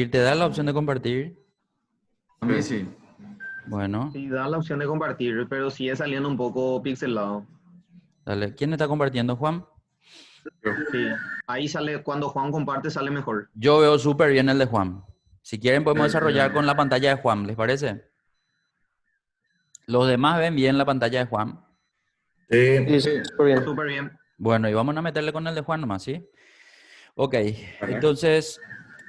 ¿Te da la opción de compartir? A mí sí. Bueno, Sí, da la opción de compartir, pero sigue saliendo un poco pixelado. dale. ¿Quién está compartiendo, Juan? Yo. Sí, ahí sale, cuando Juan comparte sale mejor. Yo veo súper bien el de Juan. Si quieren podemos desarrollar Eh, con la pantalla de Juan, ¿les parece? Los demás ven bien la pantalla de Juan. sí, Sí, sí. súper bien. Súper bien. Bueno, y vamos a meterle con el de Juan nomás, ¿sí? Ok, Vale. entonces,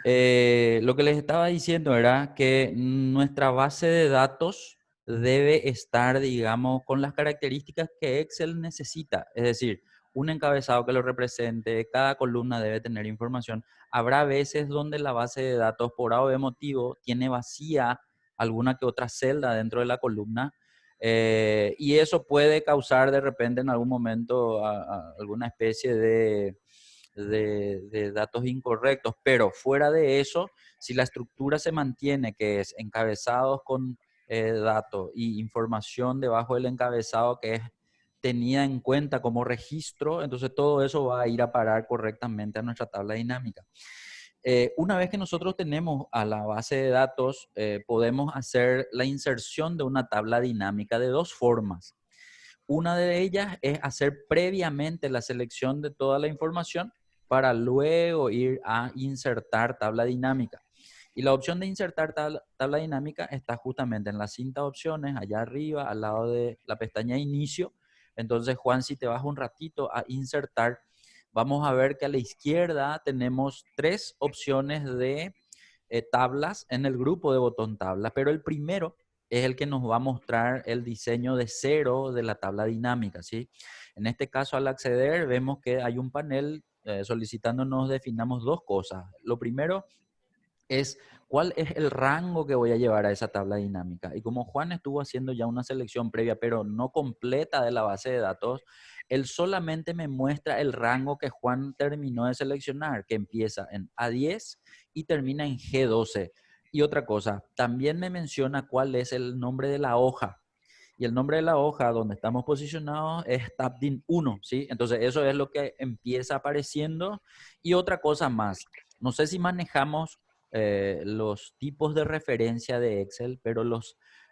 lo que les estaba diciendo era que nuestra base de datos debe estar, digamos, con las características que Excel necesita. Es decir, un encabezado que lo represente, cada columna debe tener información. Habrá veces donde la base de datos, por A o B motivo, tiene vacía alguna que otra celda dentro de la columna. Y eso puede causar de repente en algún momento alguna especie de datos incorrectos, pero fuera de eso, si la estructura se mantiene, que es encabezados con datos y información debajo del encabezado que es tenida en cuenta como registro, entonces todo eso va a ir a parar correctamente a nuestra tabla dinámica. Una vez que nosotros tenemos a la base de datos, podemos hacer la inserción de una tabla dinámica de dos formas. Una de ellas es hacer previamente la selección de toda la información para luego ir a insertar tabla dinámica. Y la opción de insertar tabla dinámica está justamente en la cinta de opciones, allá arriba, al lado de la pestaña inicio. Entonces, Juan, si te vas un ratito a insertar, vamos a ver que a la izquierda tenemos tres opciones de tablas en el grupo de botón tabla, pero el primero es el que nos va a mostrar el diseño de cero de la tabla dinámica, ¿sí? En este caso, al acceder, vemos que hay un panel solicitándonos definamos dos cosas. Lo primero es cuál es el rango que voy a llevar a esa tabla dinámica. Y como Juan estuvo haciendo ya una selección previa, pero no completa de la base de datos, él solamente me muestra el rango que Juan terminó de seleccionar, que empieza en A10 y termina en G12. Y otra cosa, también me menciona cuál es el nombre de la hoja. Y el nombre de la hoja donde estamos posicionados es Tabdin 1, ¿sí? Entonces eso es lo que empieza apareciendo. Y otra cosa más, no sé si manejamos los tipos de referencia de Excel, pero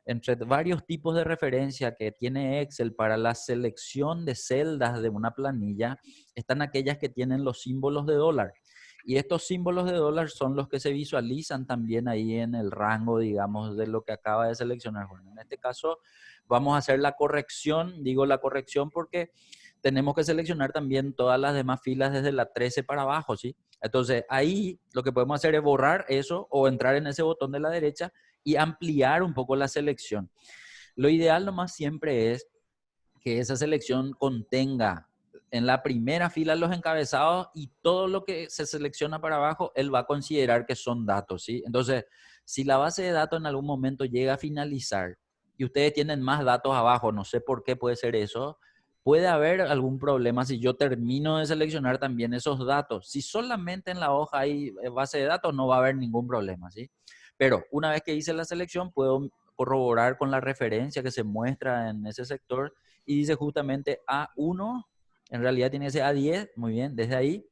entre varios tipos de referencia que tiene Excel para la selección de celdas de una planilla, están aquellas que tienen los símbolos de dólar. Y estos símbolos de dólar son los que se visualizan también ahí en el rango, digamos, de lo que acaba de seleccionar. Bueno, en este caso vamos a hacer la corrección, digo la corrección porque tenemos que seleccionar también todas las demás filas desde la 13 para abajo, ¿sí? Entonces, ahí lo que podemos hacer es borrar eso o entrar en ese botón de la derecha y ampliar un poco la selección. Lo ideal nomás siempre es que esa selección contenga en la primera fila los encabezados y todo lo que se selecciona para abajo, él va a considerar que son datos, ¿sí? Entonces, si la base de datos en algún momento llega a finalizar y ustedes tienen más datos abajo, no sé por qué puede ser eso, puede haber algún problema si yo termino de seleccionar también esos datos. Si solamente en la hoja hay base de datos, no va a haber ningún problema, ¿sí? Pero una vez que hice la selección, puedo corroborar con la referencia que se muestra en ese sector y dice justamente A1, en realidad tiene ese A10, muy bien, desde ahí,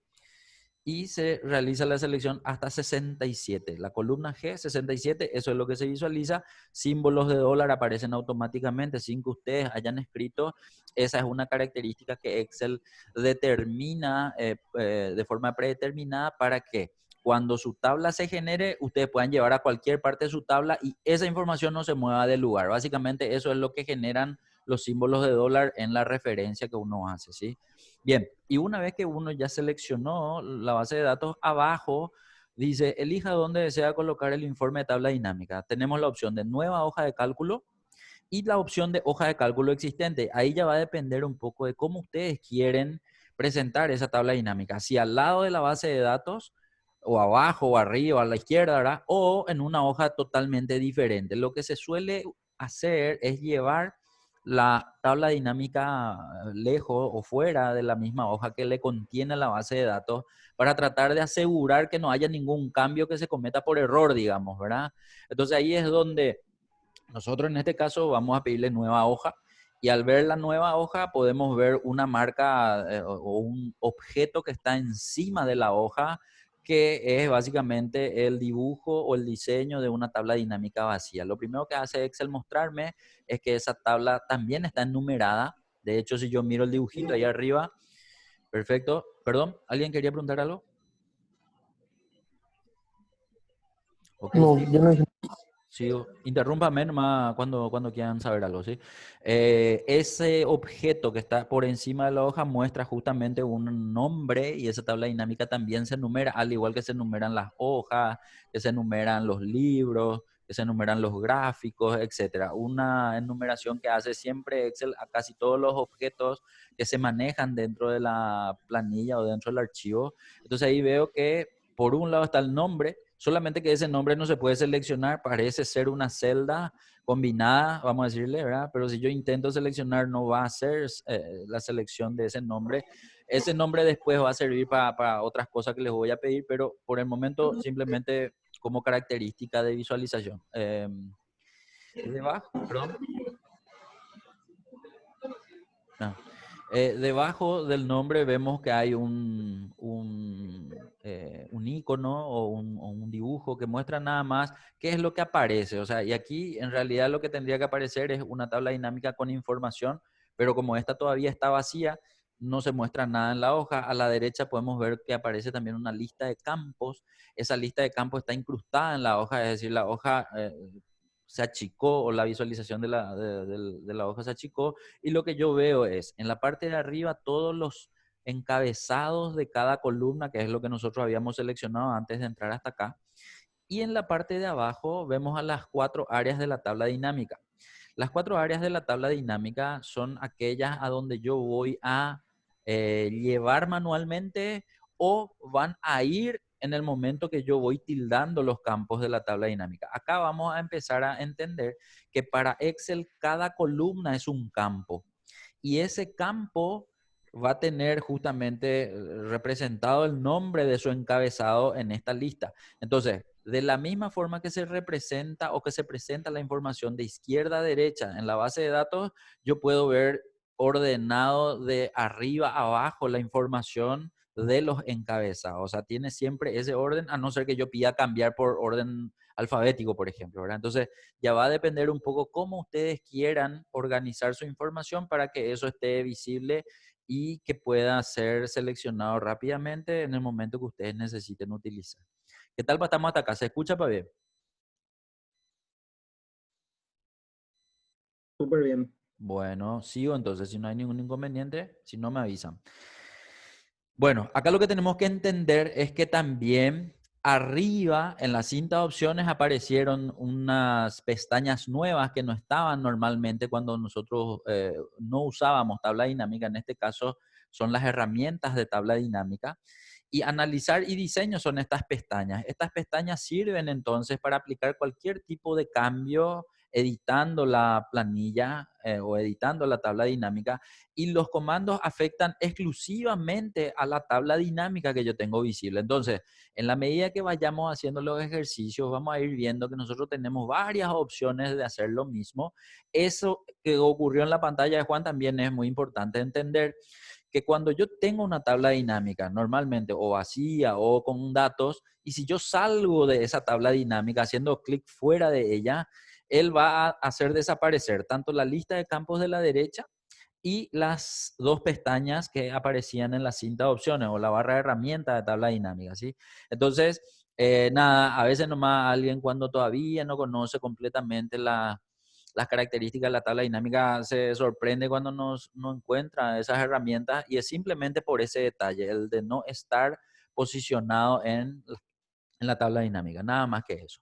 y se realiza la selección hasta 67. La columna G, 67, eso es lo que se visualiza. Símbolos de dólar aparecen automáticamente sin que ustedes hayan escrito. Esa es una característica que Excel determina de forma predeterminada para que cuando su tabla se genere, ustedes puedan llevar a cualquier parte de su tabla y esa información no se mueva del lugar. Básicamente eso es lo que generan los símbolos de dólar en la referencia que uno hace, ¿sí? Bien, y una vez que uno ya seleccionó la base de datos, abajo dice, elija dónde desea colocar el informe de tabla dinámica. Tenemos la opción de nueva hoja de cálculo y la opción de hoja de cálculo existente. Ahí ya va a depender un poco de cómo ustedes quieren presentar esa tabla dinámica. Si al lado de la base de datos, o abajo, o arriba, a la izquierda, ¿verdad? O en una hoja totalmente diferente. Lo que se suele hacer es llevar la tabla dinámica lejos o fuera de la misma hoja que le contiene la base de datos para tratar de asegurar que no haya ningún cambio que se cometa por error, digamos, ¿verdad? Entonces ahí es donde nosotros en este caso vamos a pedirle nueva hoja y al ver la nueva hoja podemos ver una marca o un objeto que está encima de la hoja que es básicamente el dibujo o el diseño de una tabla dinámica vacía. Lo primero que hace Excel mostrarme es que esa tabla también está enumerada. De hecho, si yo miro el dibujito ahí arriba, perfecto. Perdón, ¿alguien quería preguntar algo? Ok, No, yo no dije. sí, interrúmpame nomás cuando quieran saber algo, ¿sí? Ese objeto que está por encima de la hoja muestra justamente un nombre y esa tabla dinámica también se enumera, al igual que se enumeran las hojas, que se enumeran los libros, que se enumeran los gráficos, etcétera. Una enumeración que hace siempre Excel a casi todos los objetos que se manejan dentro de la planilla o dentro del archivo. Entonces ahí veo que por un lado está el nombre, solamente que ese nombre no se puede seleccionar, parece ser una celda combinada, vamos a decirle, ¿verdad? Pero si yo intento seleccionar, no va a ser la selección de ese nombre. Ese nombre después va a servir para otras cosas que les voy a pedir, pero por el momento simplemente como característica de visualización. Debajo, perdón. No. Debajo del nombre vemos que hay un icono o un dibujo que muestra nada más qué es lo que aparece. O sea, y aquí en realidad lo que tendría que aparecer es una tabla dinámica con información, pero como esta todavía está vacía, no se muestra nada en la hoja. A la derecha podemos ver que aparece también una lista de campos. Esa lista de campos está incrustada en la hoja, es decir, la hoja se achicó o la visualización de la hoja se achicó y lo que yo veo es en la parte de arriba todos los encabezados de cada columna, que es lo que nosotros habíamos seleccionado antes de entrar hasta acá. Y en la parte de abajo vemos a las 4 áreas de la tabla dinámica. Las 4 áreas de la tabla dinámica son aquellas a donde yo voy a llevar manualmente o van a ir en el momento que yo voy tildando los campos de la tabla dinámica. Acá vamos a empezar a entender que para Excel cada columna es un campo y ese campo va a tener justamente representado el nombre de su encabezado en esta lista. Entonces, de la misma forma que se representa o que se presenta la información de izquierda a derecha en la base de datos, yo puedo ver ordenado de arriba a abajo la información de los encabezados. O sea, tiene siempre ese orden, a no ser que yo pida cambiar por orden alfabético, por ejemplo, ¿verdad? Entonces, ya va a depender un poco cómo ustedes quieran organizar su información para que eso esté visible y que pueda ser seleccionado rápidamente en el momento que ustedes necesiten utilizar. ¿Qué tal estamos hasta acá? ¿Se escucha, para bien? Súper bien. Bueno, sigo entonces, si no hay ningún inconveniente, si no me avisan. Bueno, acá lo que tenemos que entender es que también arriba en la cinta de opciones aparecieron unas pestañas nuevas que no estaban normalmente cuando nosotros no usábamos tabla dinámica. En este caso son las herramientas de tabla dinámica. Y analizar y diseño son estas pestañas. Estas pestañas sirven entonces para aplicar cualquier tipo de cambio editando la planilla o editando la tabla dinámica y los comandos afectan exclusivamente a la tabla dinámica que yo tengo visible. Entonces, en la medida que vayamos haciendo los ejercicios, vamos a ir viendo que nosotros tenemos varias opciones de hacer lo mismo. Eso que ocurrió en la pantalla de Juan también es muy importante entender que cuando yo tengo una tabla dinámica, normalmente o vacía o con datos, y si yo salgo de esa tabla dinámica haciendo clic fuera de ella, él va a hacer desaparecer tanto la lista de campos de la derecha y las dos pestañas que aparecían en la cinta de opciones o la barra de herramientas de tabla dinámica, ¿sí? Entonces, nada, a veces nomás alguien cuando todavía no conoce completamente las características de la tabla dinámica se sorprende cuando no encuentra esas herramientas y es simplemente por ese detalle, el de no estar posicionado en la tabla dinámica, nada más que eso.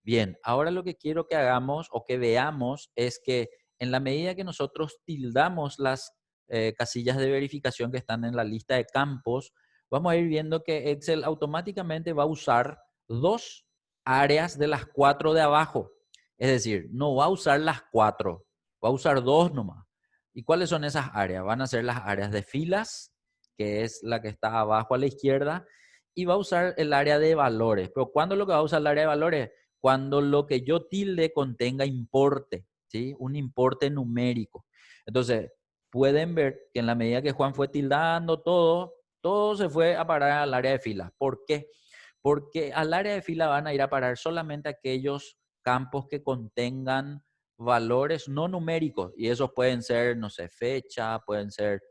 Bien, ahora lo que quiero que hagamos o que veamos es que en la medida que nosotros tildamos las casillas de verificación que están en la lista de campos, vamos a ir viendo que Excel automáticamente va a usar dos áreas de las 4 de abajo. Es decir, no va a usar las 4, va a usar dos nomás. ¿Y cuáles son esas áreas? Van a ser las áreas de filas, que es la que está abajo a la izquierda, y va a usar el área de valores. Pero ¿cuándo es lo que va a usar el área de valores? Cuando lo que yo tilde contenga importe, ¿sí? Un importe numérico. Entonces, pueden ver que en la medida que Juan fue tildando todo se fue a parar al área de filas. ¿Por qué? Porque al área de fila van a ir a parar solamente aquellos campos que contengan valores no numéricos. Y esos pueden ser, no sé, fecha, pueden ser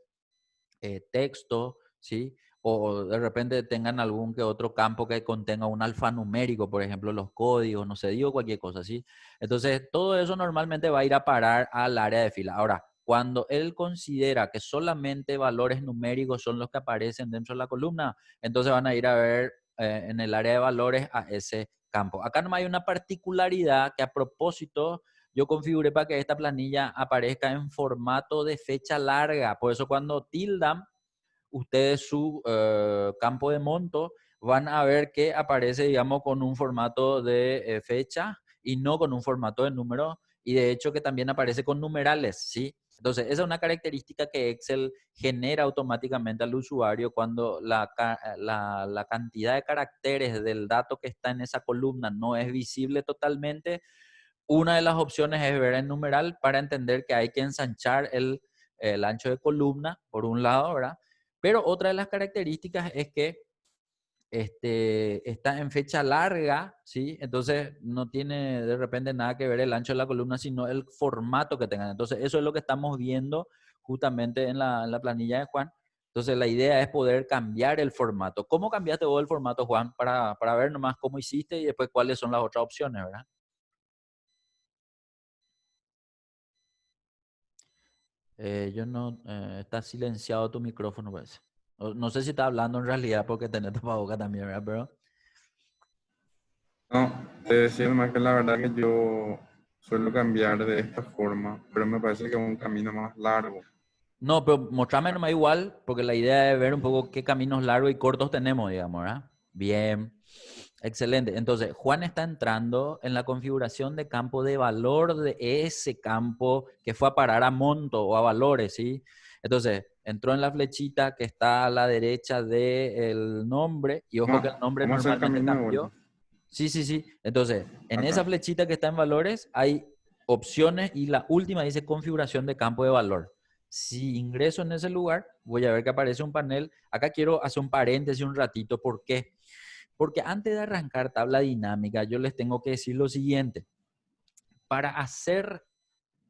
texto, ¿sí? O de repente tengan algún que otro campo que contenga un alfanumérico, por ejemplo, los códigos, no sé, digo cualquier cosa, ¿sí? Entonces, todo eso normalmente va a ir a parar al área de fila. Ahora, cuando él considera que solamente valores numéricos son los que aparecen dentro de la columna, entonces van a ir a ver en el área de valores a ese campo. Acá nomás hay una particularidad que a propósito yo configuré para que esta planilla aparezca en formato de fecha larga. Por eso cuando tildan ustedes su campo de monto, van a ver que aparece, digamos, con un formato de fecha y no con un formato de número. Y de hecho que también aparece con numerales, ¿sí? Entonces, esa es una característica que Excel genera automáticamente al usuario cuando la cantidad de caracteres del dato que está en esa columna no es visible totalmente. Una de las opciones es ver el numeral para entender que hay que ensanchar el ancho de columna, por un lado, ¿verdad? Pero otra de las características es que está en fecha larga, ¿sí? Entonces no tiene de repente nada que ver el ancho de la columna, sino el formato que tengan. Entonces eso es lo que estamos viendo justamente en la planilla de Juan. Entonces la idea es poder cambiar el formato. ¿Cómo cambiaste vos el formato, Juan? Para ver nomás cómo hiciste y después cuáles son las otras opciones, ¿verdad? Yo no, está silenciado tu micrófono, parece. No sé si está hablando en realidad porque tenés tapabocas también, ¿verdad? Pero No, te decía más que la verdad que yo suelo cambiar de esta forma, pero me parece que es un camino más largo. no, pero mostrame nomás igual, porque la idea es ver un poco qué caminos largos y cortos tenemos, digamos, ¿verdad? Bien, excelente. Entonces, Juan está entrando en la configuración de campo de valor de ese campo que fue a parar a monto o a valores, ¿sí? Entonces, entró en la flechita que está a la derecha del nombre, y ojo que el nombre Vamos a hacer el normalmente camino de vuelta. cambió. Sí, sí, sí. Entonces, en esa Acá. flechita que está en valores hay opciones y la última dice configuración de campo de valor. Si ingreso en ese lugar, voy a ver que aparece un panel. Acá quiero hacer un paréntesis un ratito. ¿Por qué? Porque antes de arrancar tabla dinámica, yo les tengo que decir lo siguiente. Para hacer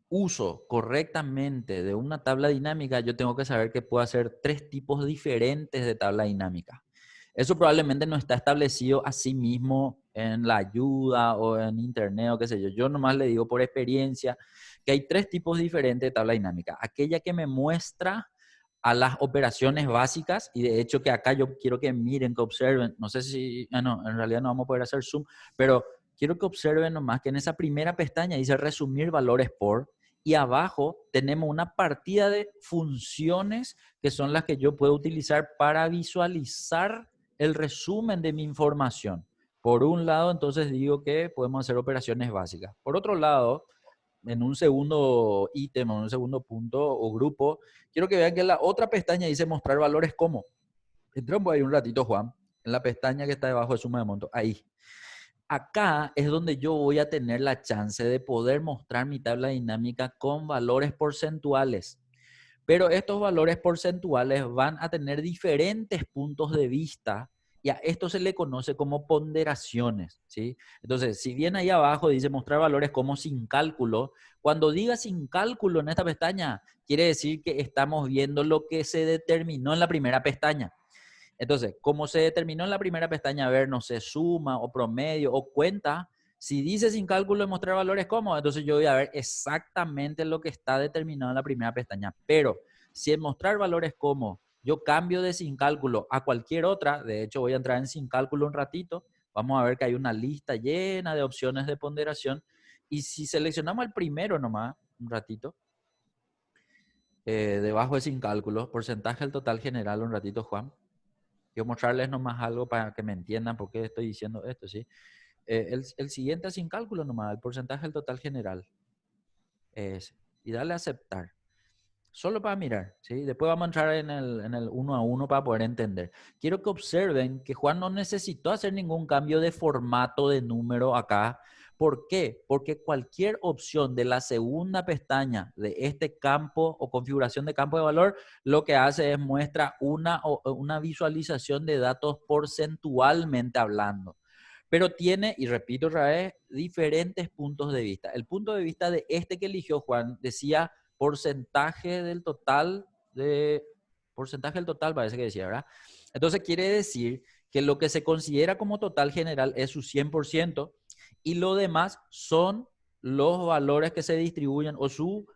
uso correctamente de una tabla dinámica, yo tengo que saber que puedo hacer 3 tipos diferentes de tabla dinámica. Eso probablemente no está establecido así mismo en la ayuda o en internet o qué sé yo. Yo nomás le digo por experiencia que hay 3 tipos diferentes de tabla dinámica. Aquella que me muestra a las operaciones básicas, y de hecho que acá yo quiero que miren, que observen, no sé si, no, en realidad no vamos a poder hacer zoom, pero quiero que observen nomás que en esa primera pestaña dice resumir valores por, y abajo tenemos una partida de funciones que son las que yo puedo utilizar para visualizar el resumen de mi información. Por un lado, entonces digo que podemos hacer operaciones básicas. Por otro lado, en un segundo ítem, en un segundo punto o grupo, quiero que vean que en la otra pestaña dice mostrar valores como. Entramos ahí un ratito, Juan, en la pestaña que está debajo de suma de monto. Ahí. Acá es donde yo voy a tener la chance de poder mostrar mi tabla dinámica con valores porcentuales. Pero estos valores porcentuales van a tener diferentes puntos de vista y a esto se le conoce como ponderaciones, ¿sí? Entonces, si bien ahí abajo dice mostrar valores como sin cálculo, cuando diga sin cálculo en esta pestaña, quiere decir que estamos viendo lo que se determinó en la primera pestaña. Entonces, como se determinó en la primera pestaña, a ver, no sé, suma o promedio o cuenta, si dice sin cálculo de mostrar valores cómodos, entonces yo voy a ver exactamente lo que está determinado en la primera pestaña. Pero si en mostrar valores como yo cambio de sin cálculo a cualquier otra, de hecho voy a entrar en sin cálculo un ratito, vamos a ver que hay una lista llena de opciones de ponderación. Y si seleccionamos el primero nomás, un ratito, debajo de sin cálculo, porcentaje del total general, un ratito, Juan. Quiero mostrarles nomás algo para que me entiendan por qué estoy diciendo esto, ¿sí? El siguiente sin cálculo nomás, el porcentaje del total general. Y darle a aceptar. Solo para mirar, ¿sí? Después vamos a entrar en el uno a uno para poder entender. Quiero que observen que Juan no necesitó hacer ningún cambio de formato de número acá, ¿Por qué? Porque cualquier opción de la segunda pestaña de este campo o configuración de campo de valor, lo que hace es muestra una visualización de datos porcentualmente hablando. Pero tiene, y repito otra vez, diferentes puntos de vista. El punto de vista de este que eligió Juan decía porcentaje del total porcentaje del total parece que decía, ¿verdad? Entonces quiere decir que lo que se considera como total general es su 100% y lo demás son los valores que se distribuyen o su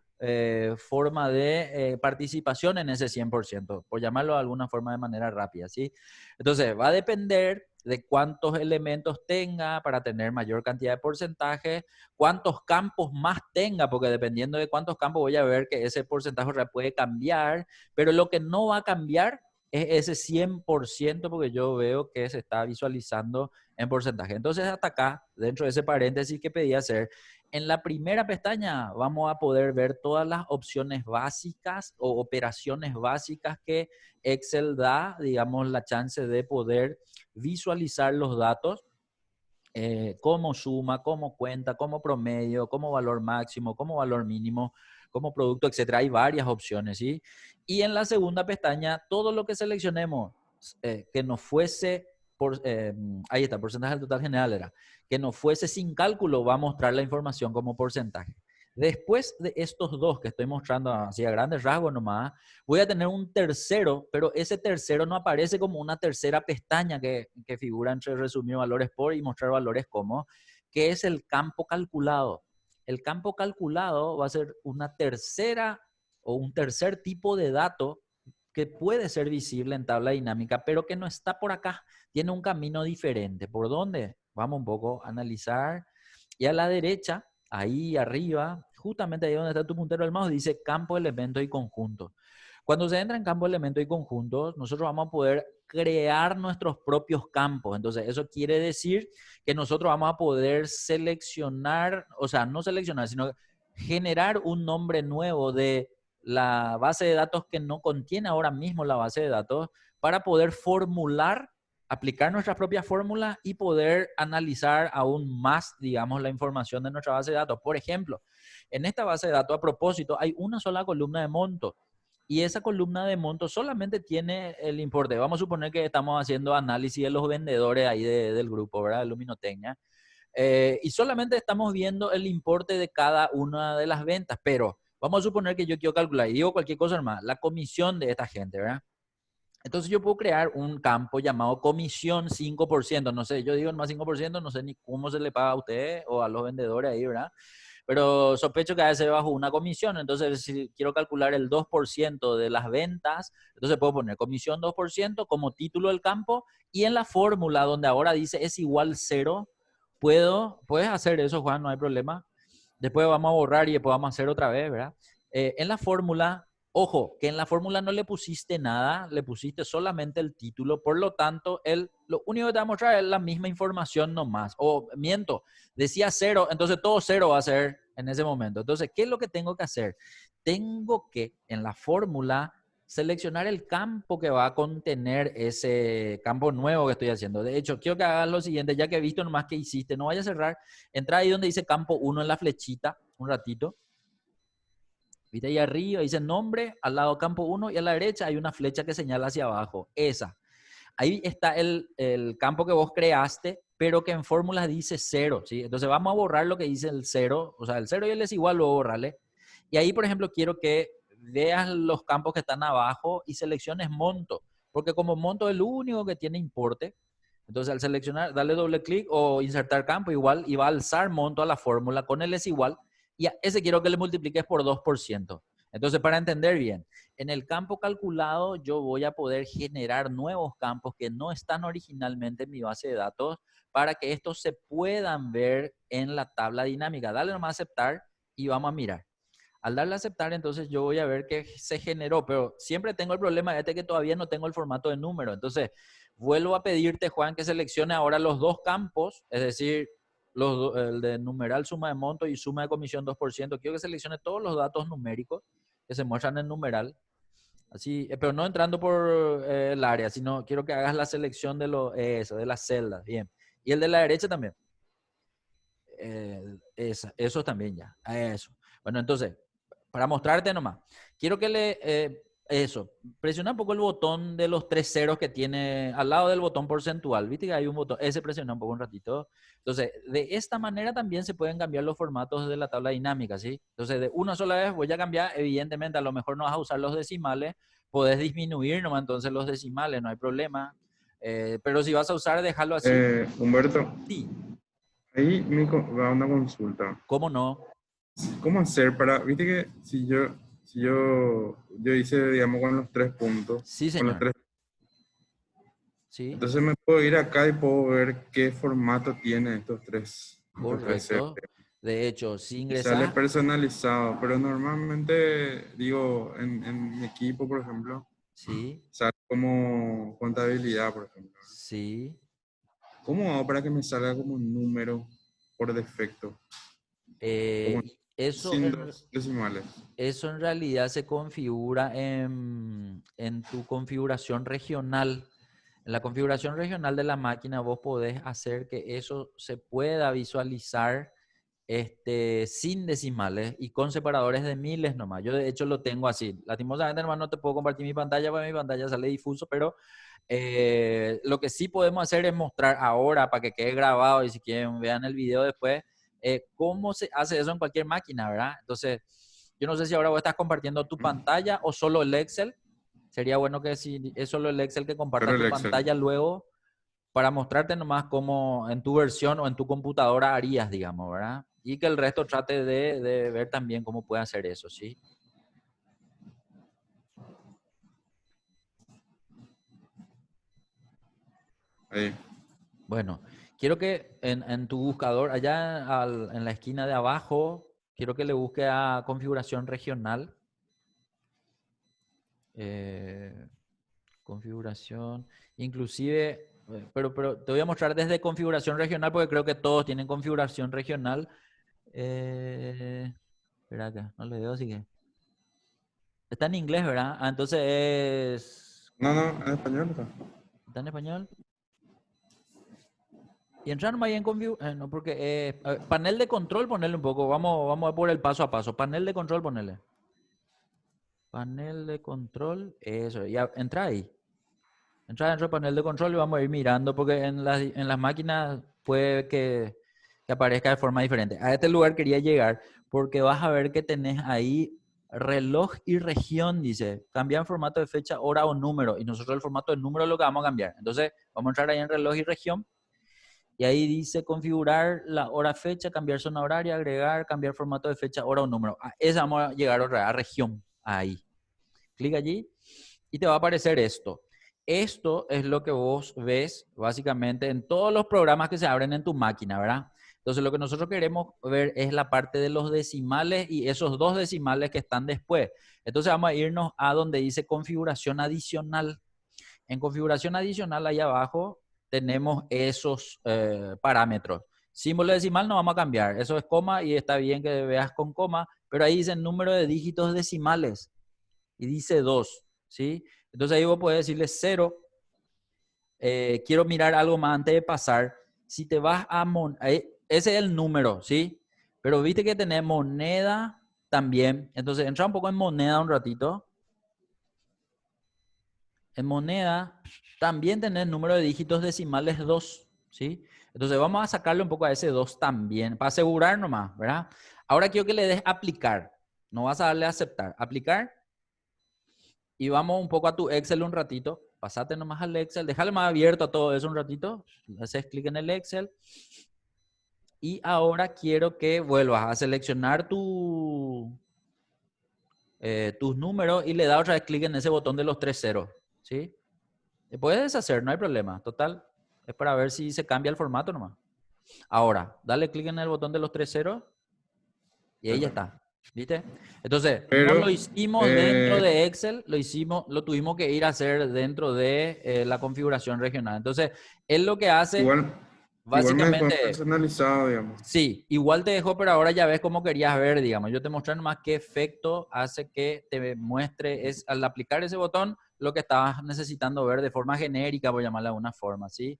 forma de participación en ese 100%, por llamarlo de alguna forma de manera rápida, ¿sí? Entonces va a depender de cuántos elementos tenga para tener mayor cantidad de porcentaje, cuántos campos más tenga, porque dependiendo de cuántos campos voy a ver que ese porcentaje puede cambiar, pero lo que no va a cambiar es ese 100% porque yo veo que se está visualizando en porcentaje. Entonces hasta acá, dentro de ese paréntesis que pedí hacer, en la primera pestaña vamos a poder ver todas las opciones básicas o operaciones básicas que Excel da, digamos, la chance de poder visualizar los datos como suma, como cuenta, como promedio, como valor máximo, como valor mínimo, como producto, etcétera. Hay varias opciones, ¿sí? Y en la segunda pestaña, todo lo que seleccionemos que no fuese, ahí está, porcentaje del total general era, que no fuese sin cálculo, va a mostrar la información como porcentaje. Después de estos dos que estoy mostrando así a grandes rasgos nomás, voy a tener un tercero, pero ese tercero no aparece como una tercera pestaña que figura entre resumir valores por y mostrar valores como, que es el campo calculado. El campo calculado va a ser una tercera o un tercer tipo de dato que puede ser visible en tabla dinámica, pero que no está por acá. Tiene un camino diferente. ¿Por dónde? Vamos un poco a analizar. Y a la derecha, ahí arriba, justamente ahí donde está tu puntero del mouse, dice campo, elemento y conjunto. Cuando se entra en campo, elemento y conjuntos, nosotros vamos a poder crear nuestros propios campos. Entonces, eso quiere decir que nosotros vamos a poder seleccionar, o sea, no seleccionar, sino generar un nombre nuevo de la base de datos que no contiene ahora mismo la base de datos para poder formular, aplicar nuestras propias fórmulas y poder analizar aún más, digamos, la información de nuestra base de datos. Por ejemplo, en esta base de datos, a propósito, hay una sola columna de monto. Y esa columna de monto solamente tiene el importe. Vamos a suponer que estamos haciendo análisis de los vendedores ahí del grupo, ¿verdad? De Luminotecnia. Y solamente estamos viendo el importe de cada una de las ventas. Pero vamos a suponer que yo quiero calcular, y digo cualquier cosa más, la comisión de esta gente, ¿verdad? Entonces yo puedo crear un campo llamado comisión 5%. No sé, yo digo más 5%, no sé ni cómo se le paga a usted o a los vendedores ahí, ¿verdad? Pero sospecho que a veces bajo una comisión. Entonces, si quiero calcular el 2% de las ventas, entonces puedo poner comisión 2% como título del campo y en la fórmula donde ahora dice es igual 0, puedes hacer eso, Juan, no hay problema. Después vamos a borrar y después vamos a hacer otra vez, ¿verdad? En la fórmula, ojo, que en la fórmula no le pusiste nada, le pusiste solamente el título, por lo tanto, lo único que te va a mostrar es la misma información nomás. O miento, decía 0, entonces todo 0 va a ser en ese momento. Entonces, ¿qué es lo que tengo que hacer? Tengo que en la fórmula seleccionar el campo que va a contener ese campo nuevo que estoy haciendo. De hecho, quiero que hagas lo siguiente, ya que he visto nomás que hiciste, no vaya a cerrar, entra ahí donde dice campo 1 en la flechita, un ratito. Viste ahí arriba, dice nombre, al lado campo 1 y a la derecha hay una flecha que señala hacia abajo. Esa. Ahí está el campo que vos creaste, pero que en fórmulas dice 0, ¿sí? Entonces vamos a borrar lo que dice el 0, o sea, el 0 y el es igual, luego borrarle. Y ahí, por ejemplo, quiero que veas los campos que están abajo y selecciones monto, porque como monto es el único que tiene importe, entonces al seleccionar, darle doble clic o insertar campo igual y va a alzar monto a la fórmula con el es igual y a ese quiero que le multipliques por 2%. Entonces, para entender bien, en el campo calculado yo voy a poder generar nuevos campos que no están originalmente en mi base de datos para que estos se puedan ver en la tabla dinámica. Dale nomás a aceptar y vamos a mirar. Al darle a aceptar, entonces yo voy a ver que se generó, pero siempre tengo el problema de que todavía no tengo el formato de número. Entonces, vuelvo a pedirte, Juan, que seleccione ahora los dos campos, es decir, el de numeral suma de monto y suma de comisión 2%. Quiero que seleccione todos los datos numéricos que se muestran en numeral, así, pero no entrando por el área, sino quiero que hagas la selección de las celdas, bien. Y el de la derecha también. eso también ya. Eso. Bueno, entonces, para mostrarte nomás, quiero que presiona un poco el botón de los 3 ceros que tiene al lado del botón porcentual. Viste que hay un botón, ese presiona un poco un ratito. Entonces, de esta manera también se pueden cambiar los formatos de la tabla dinámica, ¿sí? Entonces, de una sola vez voy a cambiar, evidentemente, a lo mejor no vas a usar los decimales, podés disminuir nomás entonces los decimales, no hay problema. Pero si vas a usar, déjalo así. Humberto, Sí, ahí va una consulta. ¿cómo no? ¿Cómo hacer para, viste que yo hice, digamos, con los 3 puntos, Sí, con los señor. 3, Sí, entonces me puedo ir acá y puedo ver qué formato tiene estos tres correcto. CSV. De hecho, si Y sale ingresas, personalizado, pero normalmente, digo, en mi equipo, por ejemplo, sí, sale como contabilidad, por ejemplo. sí. ¿Cómo hago para que me salga como un número por defecto? Como Y eso sin dos decimales. eso en realidad se configura en tu configuración regional. En la configuración regional de la máquina vos podés hacer que eso se pueda visualizar sin decimales y con separadores de miles nomás. Yo de hecho lo tengo así. Lastimosamente, hermano, no te puedo compartir mi pantalla porque mi pantalla sale difuso, pero lo que sí podemos hacer es mostrar ahora para que quede grabado y si quieren vean el video después, cómo se hace eso en cualquier máquina, ¿verdad? Entonces, yo no sé si ahora vos estás compartiendo tu pantalla o solo el Excel. Sería bueno que si es solo el Excel que compartas Pero el tu Excel. pantalla luego para mostrarte nomás cómo en tu versión o en tu computadora harías, digamos, ¿verdad? Y que el resto trate de ver también cómo puede hacer eso, ¿sí? Ahí. Bueno, quiero que en tu buscador, allá en la esquina de abajo, quiero que le busque a configuración regional. Eh, configuración, inclusive, pero te voy a mostrar desde configuración regional porque creo que todos tienen configuración regional. Espera acá, no le veo, así que... Está en inglés, ¿verdad? Ah, entonces No, en español está. ¿está en español? Y entrar nomás ahí en no, porque panel de control, ponerle un poco. Vamos a por el paso a paso. Panel de control, ponerle. Panel de control, eso. Ya, entra ahí. Entra dentro del panel de control y vamos a ir mirando porque en las máquinas puede que aparezca de forma diferente. A este lugar quería llegar porque vas a ver que tenés ahí reloj y región, dice. Cambiar formato de fecha, hora o número. Y nosotros el formato de número es lo que vamos a cambiar. Entonces, vamos a entrar ahí en reloj y región. Y ahí dice configurar la hora fecha, cambiar zona horaria, agregar, cambiar formato de fecha, hora o número. A esa vamos a llegar otra vez, a región. Ahí. Clic allí y te va a aparecer esto. Esto es lo que vos ves básicamente en todos los programas que se abren en tu máquina, ¿verdad? Entonces lo que nosotros queremos ver es la parte de los decimales y esos dos decimales que están después. Entonces vamos a irnos a donde dice configuración adicional. En configuración adicional, ahí abajo, tenemos esos parámetros. Símbolo decimal no vamos a cambiar, eso es coma y está bien que veas con coma, pero ahí dice el número de dígitos decimales y dice 2, ¿sí? Entonces ahí vos podés decirle 0. Quiero mirar algo más antes de pasar. Si te vas a ese es el número, ¿sí? Pero viste que tenés moneda también. Entonces entra un poco en moneda un ratito. En moneda también tenés número de dígitos decimales 2, ¿sí? Entonces vamos a sacarle un poco a ese 2 también, para asegurar nomás, ¿verdad? Ahora quiero que le des aplicar. No vas a darle a aceptar. Aplicar. Y vamos un poco a tu Excel un ratito. Pasate nomás al Excel. Déjale más abierto a todo eso un ratito. Haces clic en el Excel. Y ahora quiero que vuelvas a seleccionar tus números y le das otra vez clic en ese botón de los 3 ceros. ¿Sí? Te puedes deshacer, no hay problema. Total, es para ver si se cambia el formato nomás. Ahora, dale clic en el botón de los 3 ceros y ahí ya está. ¿Viste? Entonces, no Pero lo hicimos dentro de Excel, lo tuvimos que ir a hacer dentro de la configuración regional. Entonces, él lo que hace, igual me dejó básicamente, personalizado, digamos. sí, igual te dejó, pero ahora ya ves cómo querías ver, digamos. Yo te mostré nomás qué efecto hace que te muestre, es al aplicar ese botón, lo que estabas necesitando ver de forma genérica, por llamarla de alguna forma, ¿sí?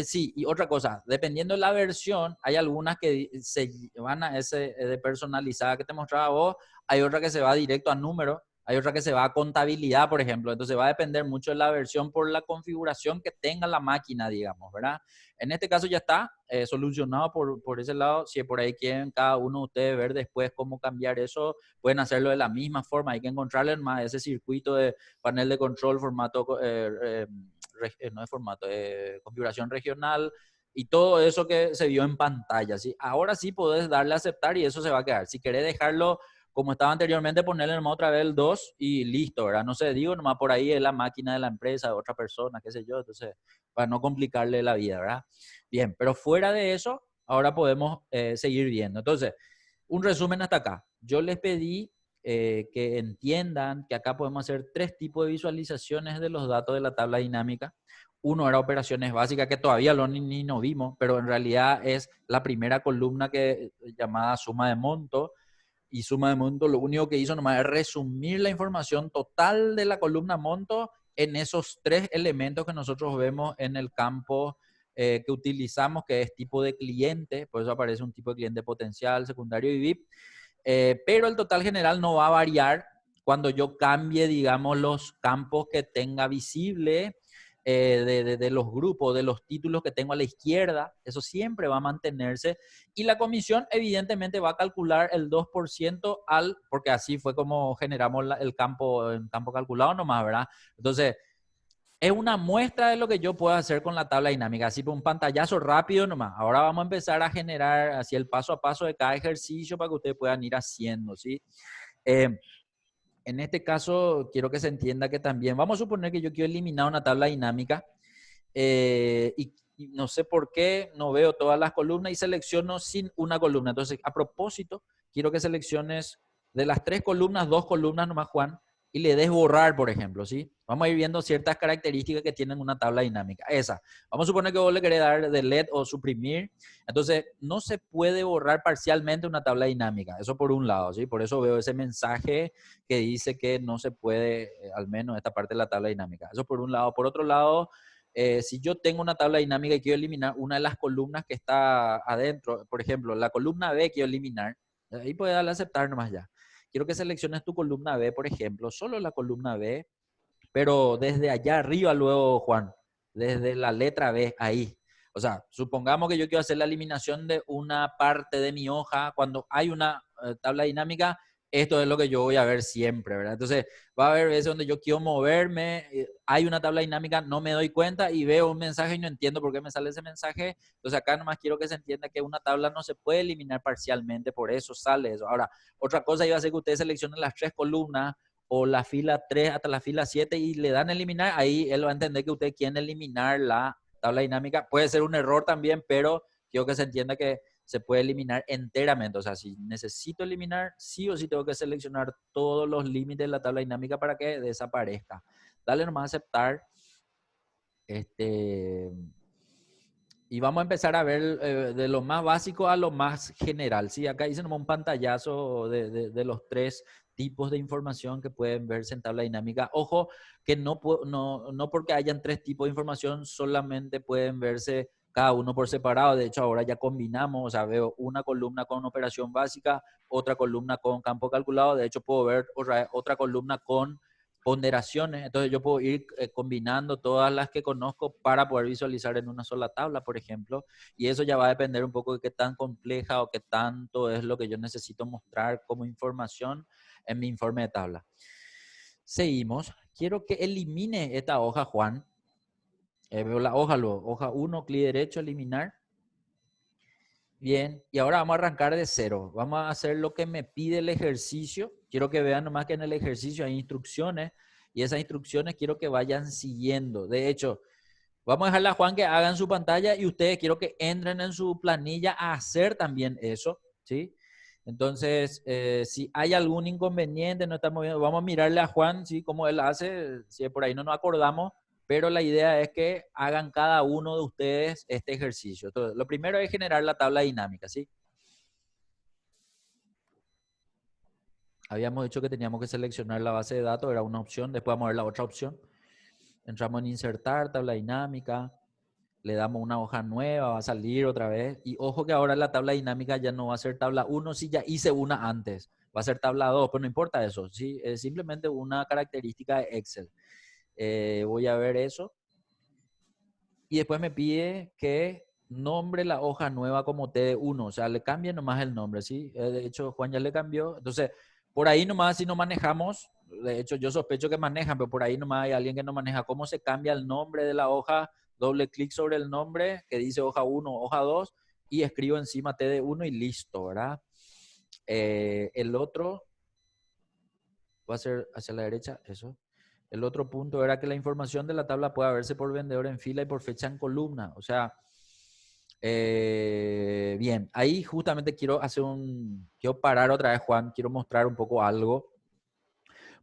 Sí, y otra cosa, dependiendo de la versión, hay algunas que se van a ese de personalizada que te mostraba vos, hay otra que se va directo a número, hay otra que se va a contabilidad, por ejemplo. Entonces va a depender mucho de la versión por la configuración que tenga la máquina, digamos, ¿verdad? En este caso ya está solucionado por ese lado. Si por ahí quieren cada uno de ustedes ver después cómo cambiar eso, pueden hacerlo de la misma forma. Hay que encontrarle más ese circuito de panel de control, formato, no es formato, configuración regional y todo eso que se vio en pantalla, ¿sí? Ahora sí podés darle a aceptar y eso se va a quedar. Si querés dejarlo como estaba anteriormente, ponerle nomás otra vez el 2 y listo, ¿verdad? No sé, digo nomás por ahí es la máquina de la empresa, de otra persona, qué sé yo, entonces, para no complicarle la vida, ¿verdad? Bien, pero fuera de eso, ahora podemos seguir viendo. Entonces, un resumen hasta acá. Yo les pedí que entiendan que acá podemos hacer 3 tipos de visualizaciones de los datos de la tabla dinámica. Uno era operaciones básicas, que todavía ni no vimos, pero en realidad es la primera columna que llamada suma de monto. Y suma de monto lo único que hizo nomás es resumir la información total de la columna monto en esos 3 elementos que nosotros vemos en el campo que utilizamos, que es tipo de cliente, por eso aparece un tipo de cliente potencial, secundario y VIP. Pero el total general no va a variar cuando yo cambie, digamos, los campos que tenga visible de los grupos, de los títulos que tengo a la izquierda. Eso siempre va a mantenerse. Y la comisión, evidentemente, va a calcular el 2% porque así fue como generamos el campo, en campo calculado nomás, ¿verdad? Entonces, es una muestra de lo que yo puedo hacer con la tabla dinámica, así por un pantallazo rápido nomás. Ahora vamos a empezar a generar así el paso a paso de cada ejercicio para que ustedes puedan ir haciendo, ¿sí? Eh, en este caso, quiero que se entienda que también, vamos a suponer que yo quiero eliminar una tabla dinámica y no sé por qué, no veo todas las columnas y selecciono sin una columna. Entonces, a propósito, quiero que selecciones de las 3 columnas, 2 columnas nomás, Juan, y le des borrar, por ejemplo, ¿sí? Vamos a ir viendo ciertas características que tienen una tabla dinámica. Esa. Vamos a suponer que vos le querés dar delete o suprimir. Entonces, no se puede borrar parcialmente una tabla dinámica. Eso por un lado, ¿sí? Por eso veo ese mensaje que dice que no se puede, al menos esta parte de la tabla dinámica. Eso por un lado. Por otro lado, si yo tengo una tabla dinámica y quiero eliminar una de las columnas que está adentro, por ejemplo, la columna B quiero eliminar, ahí puedes darle a aceptar nomás ya. Quiero que selecciones tu columna B, por ejemplo, solo la columna B, pero desde allá arriba luego, Juan, desde la letra B, ahí. O sea, supongamos que yo quiero hacer la eliminación de una parte de mi hoja cuando hay una tabla dinámica, esto es lo que yo voy a ver siempre, ¿verdad? Entonces, va a haber veces donde yo quiero moverme, hay una tabla dinámica, no me doy cuenta y veo un mensaje y no entiendo por qué me sale ese mensaje. Entonces, acá nomás quiero que se entienda que una tabla no se puede eliminar parcialmente, por eso sale eso. Ahora, otra cosa iba a ser que ustedes seleccionen las 3 columnas o la fila 3 hasta la fila 7 y le dan eliminar, ahí él va a entender que usted quiere eliminar la tabla dinámica. Puede ser un error también, pero quiero que se entienda que se puede eliminar enteramente. O sea, si necesito eliminar, sí o sí tengo que seleccionar todos los límites de la tabla dinámica para que desaparezca. Dale nomás a aceptar. Y vamos a empezar a ver de lo más básico a lo más general. ¿Sí? Acá hice un pantallazo de los 3 tipos de información que pueden verse en tabla dinámica. Ojo, que no porque hayan 3 tipos de información solamente pueden verse cada uno por separado. De hecho, ahora ya combinamos, o sea, veo una columna con operación básica, otra columna con campo calculado. De hecho, puedo ver otra columna con ponderaciones. Entonces yo puedo ir combinando todas las que conozco para poder visualizar en una sola tabla, por ejemplo. Y eso ya va a depender un poco de qué tan compleja o qué tanto es lo que yo necesito mostrar como información en mi informe de tabla. Seguimos. Quiero que elimine esta hoja, Juan. Veo la hoja, hoja 1, clic derecho, eliminar. Bien, y ahora vamos a arrancar de cero. Vamos a hacer lo que me pide el ejercicio. Quiero que vean nomás que en el ejercicio hay instrucciones y esas instrucciones quiero que vayan siguiendo. De hecho, vamos a dejarle a Juan que haga en su pantalla y ustedes quiero que entren en su planilla a hacer también eso, ¿sí? Entonces, si hay algún inconveniente, no estamos viendo, vamos a mirarle a Juan, ¿sí? Cómo él hace, si por ahí no nos acordamos, pero la idea es que hagan cada uno de ustedes este ejercicio. Entonces, lo primero es generar la tabla dinámica, ¿sí? Habíamos dicho que teníamos que seleccionar la base de datos, era una opción, después vamos a ver la otra opción. Entramos en insertar, tabla dinámica, le damos una hoja nueva, va a salir otra vez. Y ojo que ahora la tabla dinámica ya no va a ser tabla 1 si ya hice una antes, va a ser tabla 2, pero no importa eso, ¿sí? Es simplemente una característica de Excel. Voy a ver eso. Y después me pide que nombre la hoja nueva como TD1, o sea, le cambie nomás el nombre, ¿sí? De hecho, Juan ya le cambió. Entonces, por ahí nomás, si no manejamos, de hecho, yo sospecho que manejan, pero por ahí nomás hay alguien que no maneja cómo se cambia el nombre de la hoja, doble clic sobre el nombre que dice hoja 1, hoja 2, y escribo encima TD1 y listo, ¿verdad? El otro va a ser hacia la derecha, eso. El otro punto era que la información de la tabla puede verse por vendedor en fila y por fecha en columna. O sea, bien, ahí justamente quiero parar otra vez, Juan, quiero mostrar un poco algo,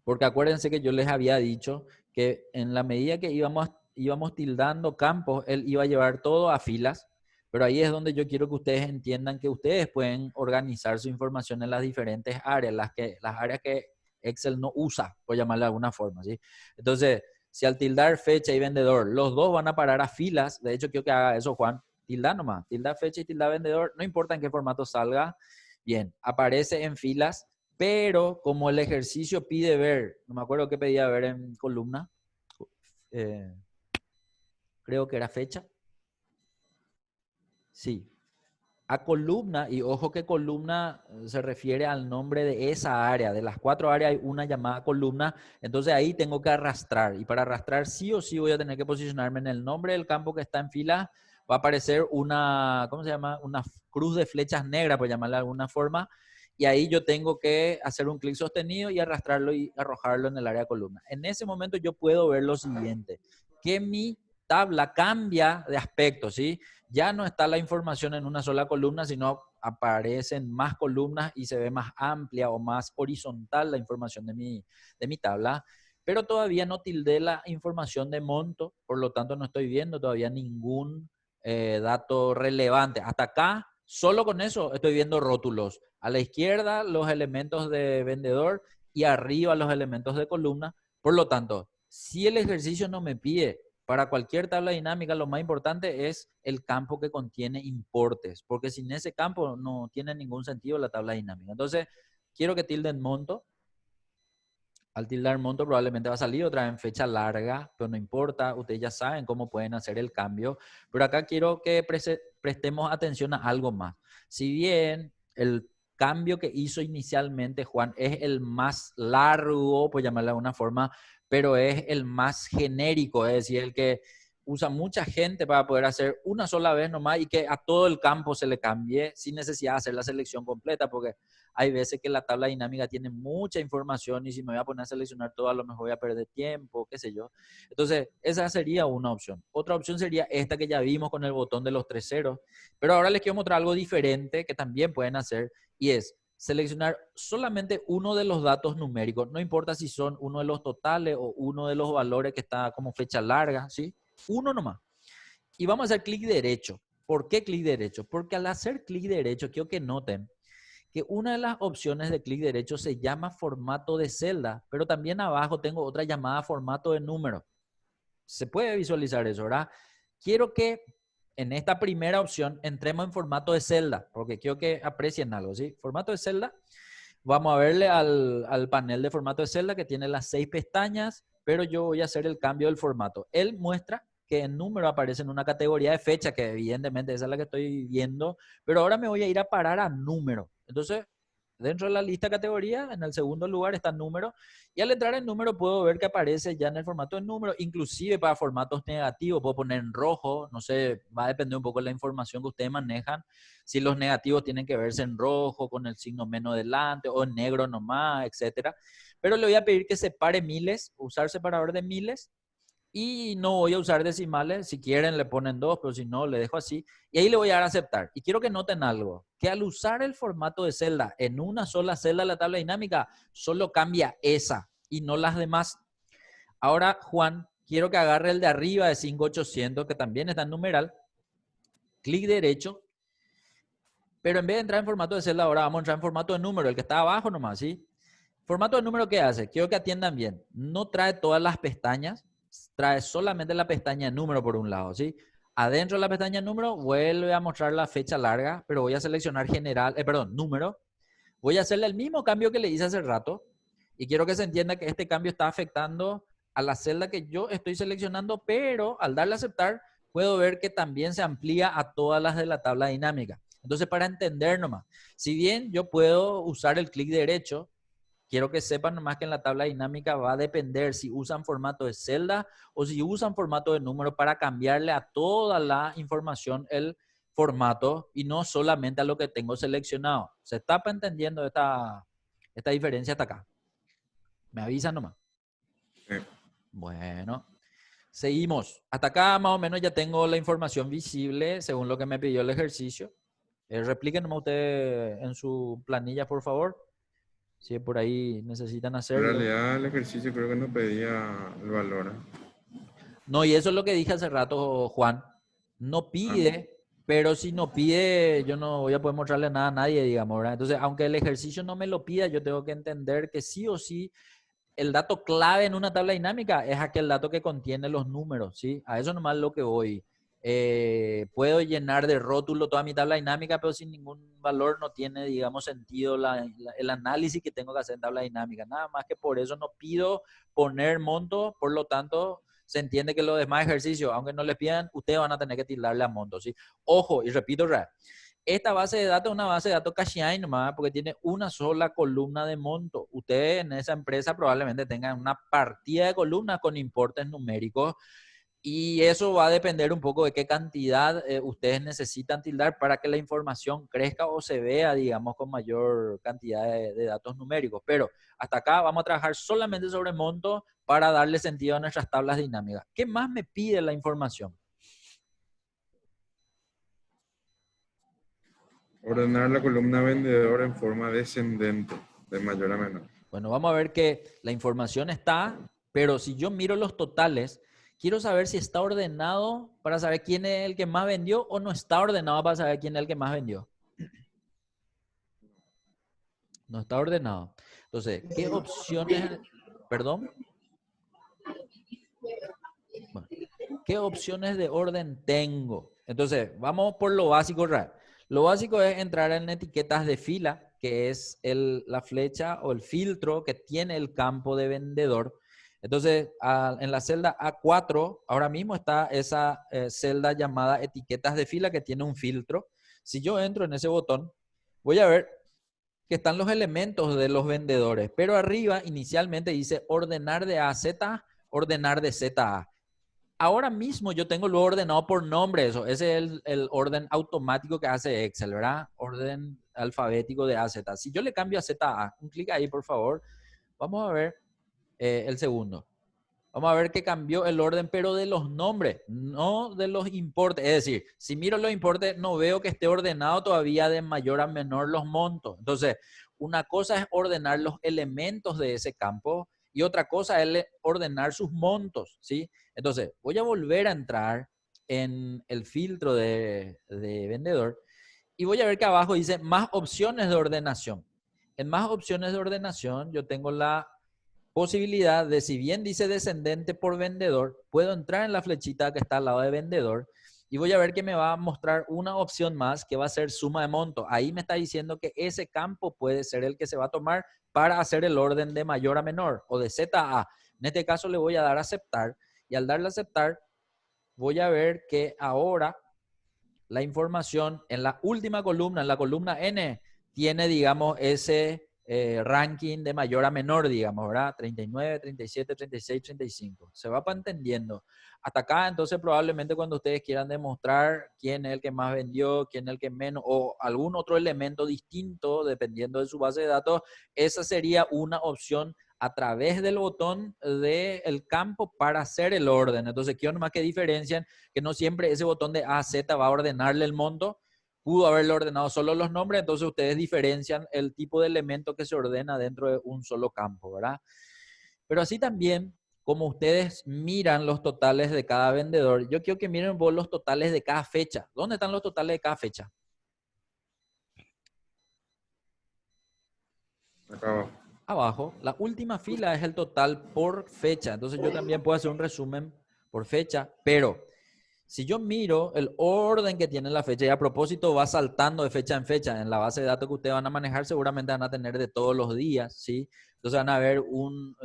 porque acuérdense que yo les había dicho que en la medida que íbamos tildando campos, él iba a llevar todo a filas, pero ahí es donde yo quiero que ustedes entiendan que ustedes pueden organizar su información en las diferentes áreas, las áreas que Excel no usa, por llamarle de alguna forma, ¿sí? Entonces, si al tildar fecha y vendedor, los dos van a parar a filas, de hecho quiero que haga eso, Juan, tilda nomás, tilda fecha y tilda vendedor, no importa en qué formato salga, bien, aparece en filas, pero como el ejercicio pide ver, no me acuerdo qué pedía ver en columna, eh, creo que era fecha, sí, a columna, y ojo que columna se refiere al nombre de esa área, de las 4 áreas hay una llamada columna, entonces ahí tengo que arrastrar, y para arrastrar sí o sí voy a tener que posicionarme en el nombre del campo que está en fila, va a aparecer una, ¿cómo se llama? Una cruz de flechas negras, por llamarla de alguna forma, y ahí yo tengo que hacer un clic sostenido y arrastrarlo y arrojarlo en el área de columna. En ese momento yo puedo ver lo siguiente, que mi tabla cambia de aspecto, ¿sí? Ya no está la información en una sola columna, sino aparecen más columnas y se ve más amplia o más horizontal la información de mi tabla, pero todavía no tildé la información de monto, por lo tanto no estoy viendo todavía ningún dato relevante. Hasta acá, solo con eso estoy viendo rótulos. A la izquierda los elementos de vendedor y arriba los elementos de columna. Por lo tanto, si el ejercicio no me pide para cualquier tabla dinámica, lo más importante es el campo que contiene importes, porque sin ese campo no tiene ningún sentido la tabla dinámica. Entonces, quiero que tilden monto. Al tildar monto probablemente va a salir otra vez en fecha larga, pero no importa, ustedes ya saben cómo pueden hacer el cambio. Pero acá quiero que prestemos atención a algo más. Si bien el cambio que hizo inicialmente Juan es el más largo, por llamarlo de alguna forma, pero es el más genérico, es decir, el que usa mucha gente para poder hacer una sola vez nomás y que a todo el campo se le cambie sin necesidad de hacer la selección completa, porque hay veces que la tabla dinámica tiene mucha información y si me voy a poner a seleccionar todo, a lo mejor voy a perder tiempo, qué sé yo. Entonces, esa sería una opción. Otra opción sería esta que ya vimos con el botón de los 3 ceros. Pero ahora les quiero mostrar algo diferente que también pueden hacer y es seleccionar solamente uno de los datos numéricos. No importa si son uno de los totales o uno de los valores que está como fecha larga, ¿sí? Uno nomás. Y vamos a hacer clic derecho. ¿Por qué clic derecho? Porque al hacer clic derecho, quiero que noten que una de las opciones de clic derecho se llama formato de celda, pero también abajo tengo otra llamada formato de número. Se puede visualizar eso, ¿verdad? Quiero que en esta primera opción entremos en formato de celda, porque quiero que aprecien algo, ¿sí? Formato de celda. Vamos a verle al panel de formato de celda que tiene las 6 pestañas, pero yo voy a hacer el cambio del formato. Él muestra que en número aparece en una categoría de fecha, que evidentemente esa es la que estoy viendo, pero ahora me voy a ir a parar a número. Entonces, dentro de la lista categoría, en el segundo lugar está número, y al entrar en número puedo ver que aparece ya en el formato de número, inclusive para formatos negativos, puedo poner en rojo, no sé, va a depender un poco de la información que ustedes manejan, si los negativos tienen que verse en rojo con el signo menos delante o en negro nomás, etcétera. Pero le voy a pedir que separe miles, usar separador de miles, y no voy a usar decimales. Si quieren le ponen 2, pero si no le dejo así. Y ahí le voy a dar a aceptar. Y quiero que noten algo, que al usar el formato de celda en una sola celda de la tabla dinámica, solo cambia esa y no las demás. Ahora, Juan, quiero que agarre el de arriba de 5800, que también está en numeral, clic derecho, pero en vez de entrar en formato de celda, ahora vamos a entrar en formato de número, el que está abajo nomás, ¿sí? Formato de número, ¿qué hace? Quiero que atiendan bien. No trae todas las pestañas, trae solamente la pestaña de número por un lado, ¿sí? Adentro de la pestaña número vuelve a mostrar la fecha larga, pero voy a seleccionar número. Voy a hacerle el mismo cambio que le hice hace rato y quiero que se entienda que este cambio está afectando a la celda que yo estoy seleccionando, pero al darle a aceptar puedo ver que también se amplía a todas las de la tabla dinámica. Entonces, para entender nomás, si bien yo puedo usar el clic derecho, quiero que sepan nomás que en la tabla dinámica va a depender si usan formato de celda o si usan formato de número para cambiarle a toda la información el formato y no solamente a lo que tengo seleccionado. ¿Se está entendiendo esta diferencia hasta acá? Me avisan nomás. Sí. Bueno, seguimos. Hasta acá más o menos ya tengo la información visible según lo que me pidió el ejercicio. Repliquen nomás ustedes en su planilla, por favor. Si por ahí necesitan En hacerlo. realidad el ejercicio creo que no pedía el valor. No, y eso es lo que dije hace rato, Juan. No Ah, pide, pero si no pide, yo no voy a poder mostrarle nada a nadie, digamos, ¿verdad? Entonces, aunque el ejercicio no me lo pida, yo tengo que entender que sí o sí el dato clave en una tabla dinámica es aquel dato que contiene los números, ¿sí? A eso nomás lo que voy. Puedo llenar de rótulo toda mi tabla dinámica, pero sin ningún valor no tiene, digamos, sentido el análisis que tengo que hacer en tabla dinámica. Nada más que por eso no pido poner monto, por lo tanto, se entiende que los demás ejercicios, aunque no les pidan, ustedes van a tener que tildarle a monto, ¿sí? Ojo, y repito, esta base de datos es una base de datos Cashiai nomás, porque tiene una sola columna de monto. Ustedes en esa empresa probablemente tengan una partida de columnas con importes numéricos y eso va a depender un poco de qué cantidad ustedes necesitan tildar para que la información crezca o se vea, digamos, con mayor cantidad de datos numéricos. Pero hasta acá vamos a trabajar solamente sobre monto para darle sentido a nuestras tablas dinámicas. ¿Qué más me pide la información? ordenar la columna vendedor en forma descendente, de mayor a menor. Bueno, vamos a ver que la información está, pero si yo miro los totales, quiero saber si está ordenado para saber quién es el que más vendió o no está ordenado para saber quién es el que más vendió. No está ordenado. Entonces, ¿qué opciones, perdón? Bueno, ¿qué opciones de orden tengo? Entonces, vamos por lo básico, Ra. Lo básico es entrar en etiquetas de fila, que es la flecha o el filtro que tiene el campo de vendedor. Entonces, en la celda A4, ahora mismo está esa celda llamada etiquetas de fila que tiene un filtro. Si yo entro en ese botón, voy a ver que están los elementos de los vendedores, pero arriba inicialmente dice ordenar de A a Z, ordenar de Z a A. Ahora mismo yo tengo lo ordenado por nombre, eso. Ese es el orden automático que hace Excel, ¿verdad? Orden alfabético de A a Z. Si yo le cambio a Z a A, un clic ahí, por favor. Vamos a ver el segundo. Vamos a ver que cambió el orden, pero de los nombres, no de los importes. Es decir, si miro los importes, no veo que esté ordenado todavía de mayor a menor los montos. Entonces, una cosa es ordenar los elementos de ese campo y otra cosa es ordenar sus montos, ¿sí? Entonces, voy a volver a entrar en el filtro de vendedor y voy a ver que abajo dice más opciones de ordenación. En más opciones de ordenación, yo tengo la posibilidad de, si bien dice descendente por vendedor, puedo entrar en la flechita que está al lado de vendedor y voy a ver que me va a mostrar una opción más que va a ser suma de monto. Ahí me está diciendo que ese campo puede ser el que se va a tomar para hacer el orden de mayor a menor o de Z a A. En este caso le voy a dar a aceptar y al darle a aceptar voy a ver que ahora la información en la última columna, en la columna N, tiene, digamos, ese ranking de mayor a menor, digamos, ¿verdad? 39, 37, 36, 35. Se va para entendiendo. Hasta acá, entonces, probablemente cuando ustedes quieran demostrar quién es el que más vendió, quién es el que menos, o algún otro elemento distinto, dependiendo de su base de datos, esa sería una opción a través del botón del campo para hacer el orden. Entonces, quiero nomás que diferencien que no siempre ese botón de A a Z va a ordenarle el monto. Pudo haberle ordenado solo los nombres, entonces ustedes diferencian el tipo de elemento que se ordena dentro de un solo campo, ¿verdad? Pero así también, como ustedes miran los totales de cada vendedor, yo quiero que miren vos los totales de cada fecha. ¿Dónde están los totales de cada fecha? Acá abajo. Abajo, la última fila es el total por fecha. Entonces yo también puedo hacer un resumen por fecha, pero Si yo miro el orden que tiene la fecha, y a propósito va saltando de fecha en fecha, en la base de datos que ustedes van a manejar seguramente van a tener de todos los días, ¿sí? Entonces van a ver un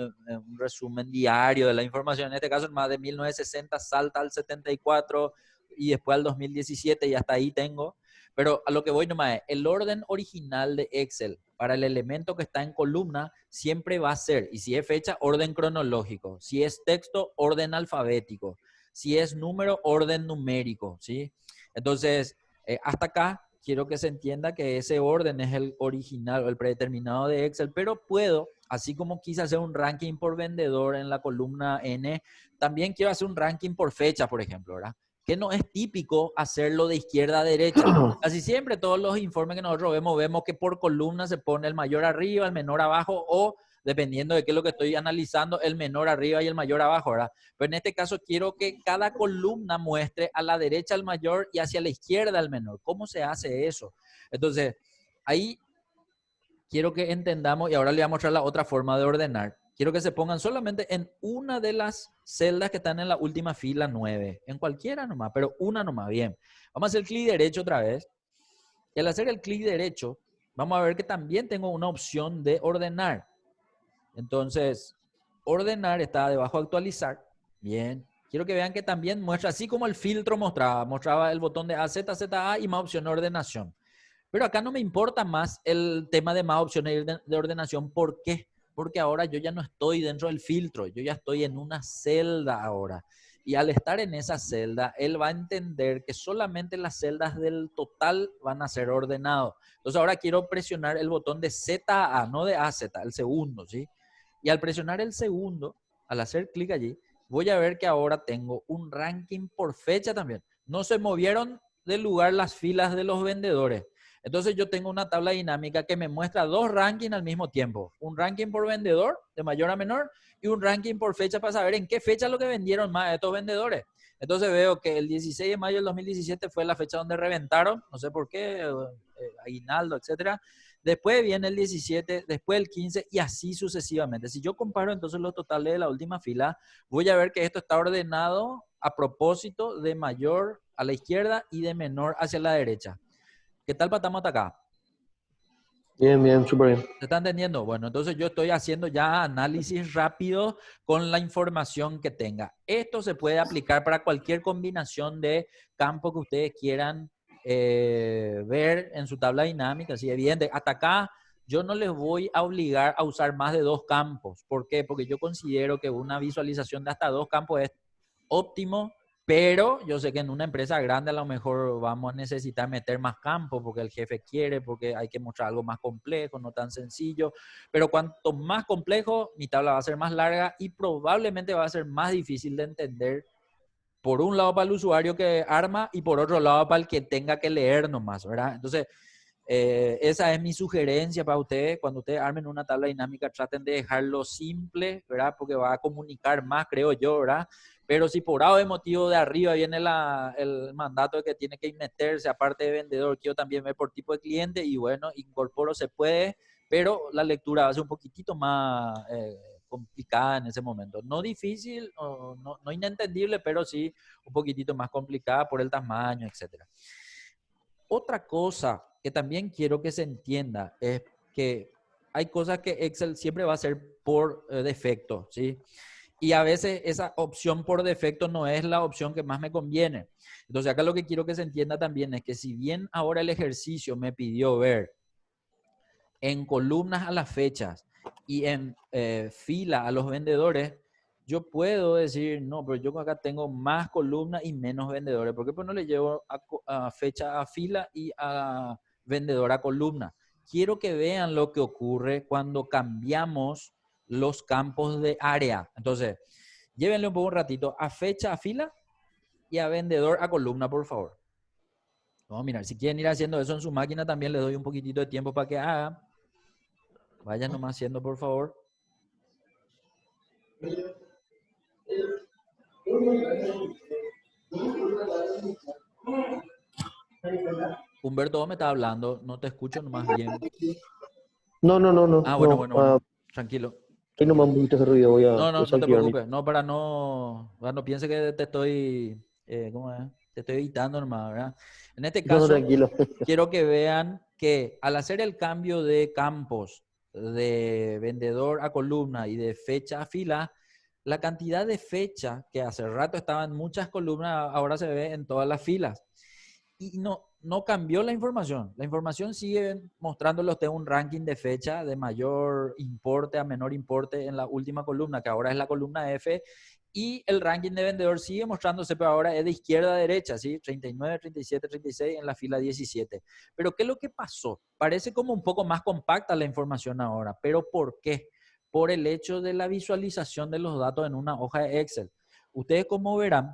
resumen diario de la información. En este caso, más de 1960 salta al 74 y después al 2017 y hasta ahí tengo. Pero a lo que voy nomás es, el orden original de Excel para el elemento que está en columna siempre va a ser, y si es fecha, orden cronológico. Si es texto, orden alfabético. Si es número, orden numérico, ¿sí? Entonces, hasta acá quiero que se entienda que ese orden es el original o el predeterminado de Excel, pero puedo, así como quise hacer un ranking por vendedor en la columna N, también quiero hacer un ranking por fecha, por ejemplo, ¿verdad? Que no es típico hacerlo de izquierda a derecha. Casi siempre todos los informes que nosotros vemos que por columna se pone el mayor arriba, el menor abajo, o dependiendo de qué es lo que estoy analizando, el menor arriba y el mayor abajo, ¿verdad? Pero en este caso quiero que cada columna muestre a la derecha el mayor y hacia la izquierda el menor. ¿Cómo se hace eso? Entonces, ahí quiero que entendamos, y ahora le voy a mostrar la otra forma de ordenar. Quiero que se pongan solamente en una de las celdas que están en la última fila 9, en cualquiera nomás, pero una nomás, bien. Vamos a hacer clic derecho otra vez. Y al hacer el clic derecho, vamos a ver que también tengo una opción de ordenar. Entonces, ordenar está debajo de actualizar. Bien. Quiero que vean que también muestra, así como el filtro mostraba el botón de AZZA y más opción de ordenación. Pero acá no me importa más el tema de más opciones de ordenación. ¿Por qué? Porque ahora yo ya no estoy dentro del filtro, yo ya estoy en una celda ahora. Y al estar en esa celda, él va a entender que solamente las celdas del total van a ser ordenadas. Entonces ahora quiero presionar el botón de ZA, no de AZ, el segundo, ¿sí? Y al presionar el segundo, al hacer clic allí, voy a ver que ahora tengo un ranking por fecha también. No se movieron del lugar las filas de los vendedores. Entonces yo tengo una tabla dinámica que me muestra dos rankings al mismo tiempo. Un ranking por vendedor, de mayor a menor, y un ranking por fecha para saber en qué fecha lo que vendieron más estos vendedores. Entonces veo que el 16 de mayo del 2017 fue la fecha donde reventaron, no sé por qué, aguinaldo, etcétera. Después viene el 17, después el 15 y así sucesivamente. Si yo comparo entonces los totales de la última fila, voy a ver que esto está ordenado a propósito de mayor a la izquierda y de menor hacia la derecha. ¿Qué tal patamos hasta acá? Bien, bien, súper bien. ¿Se está entendiendo? Bueno, entonces yo estoy haciendo ya análisis rápido con la información que tenga. Esto se puede aplicar para cualquier combinación de campo que ustedes quieran ver en su tabla dinámica. Sí, evidente. Hasta acá yo no les voy a obligar a usar más de dos campos. ¿Por qué? Porque yo considero que una visualización de hasta dos campos es óptimo. Pero yo sé que en una empresa grande a lo mejor vamos a necesitar meter más campo porque el jefe quiere, porque hay que mostrar algo más complejo, no tan sencillo. Pero cuanto más complejo, mi tabla va a ser más larga y probablemente va a ser más difícil de entender. Por un lado para el usuario que arma y por otro lado para el que tenga que leer nomás, ¿verdad? Entonces, esa es mi sugerencia para ustedes. Cuando ustedes armen una tabla dinámica, traten de dejarlo simple, ¿verdad? Porque va a comunicar más, creo yo, ¿verdad? Pero si por algo de motivo de arriba viene el mandato de que tiene que meterse, aparte de vendedor, quiero también ver por tipo de cliente y bueno, incorporo se puede, pero la lectura va a ser un poquitito más complicada en ese momento. No difícil, no inentendible, pero sí un poquitito más complicada por el tamaño, etcétera. Otra cosa que también quiero que se entienda es que hay cosas que Excel siempre va a hacer por defecto, ¿sí? Y a veces esa opción por defecto no es la opción que más me conviene. Entonces acá lo que quiero que se entienda también es que si bien ahora el ejercicio me pidió ver en columnas a las fechas y en fila a los vendedores, yo puedo decir, no, pero yo acá tengo más columnas y menos vendedores. ¿Por qué pues no le llevo a fecha a fila y a vendedor a columna? Quiero que vean lo que ocurre cuando cambiamos los campos de área. Entonces, llévenle un poco un ratito a fecha a fila y a vendedor a columna, por favor. Vamos a mirar, si quieren ir haciendo eso en su máquina, también les doy un poquitito de tiempo para que hagan. Vayan nomás haciendo, por favor. Humberto, vos me estás hablando, no te escucho nomás bien. No, no, no, no. Ah, bueno, no. bueno, bueno. Tranquilo. Aquí nomás un poquito de ruido, voy a No te desactivar mi... preocupes. No, para no piense que te estoy ¿cómo es? Te estoy editando nomás, ¿verdad? En este No, caso, tranquilo. quiero que vean que al hacer el cambio de campos de vendedor a columna y de fecha a fila, la cantidad de fecha que hace rato estaba en muchas columnas, ahora se ve en todas las filas. Y no cambió la información. La información sigue mostrándole a usted un ranking de fecha de mayor importe a menor importe en la última columna, que ahora es la columna F, y el ranking de vendedor sigue mostrándose, pero ahora es de izquierda a derecha, ¿sí? 39, 37, 36 en la fila 17. Pero ¿qué es lo que pasó? Parece como un poco más compacta la información ahora, pero ¿por qué? Por el hecho de la visualización de los datos en una hoja de Excel. Ustedes como verán,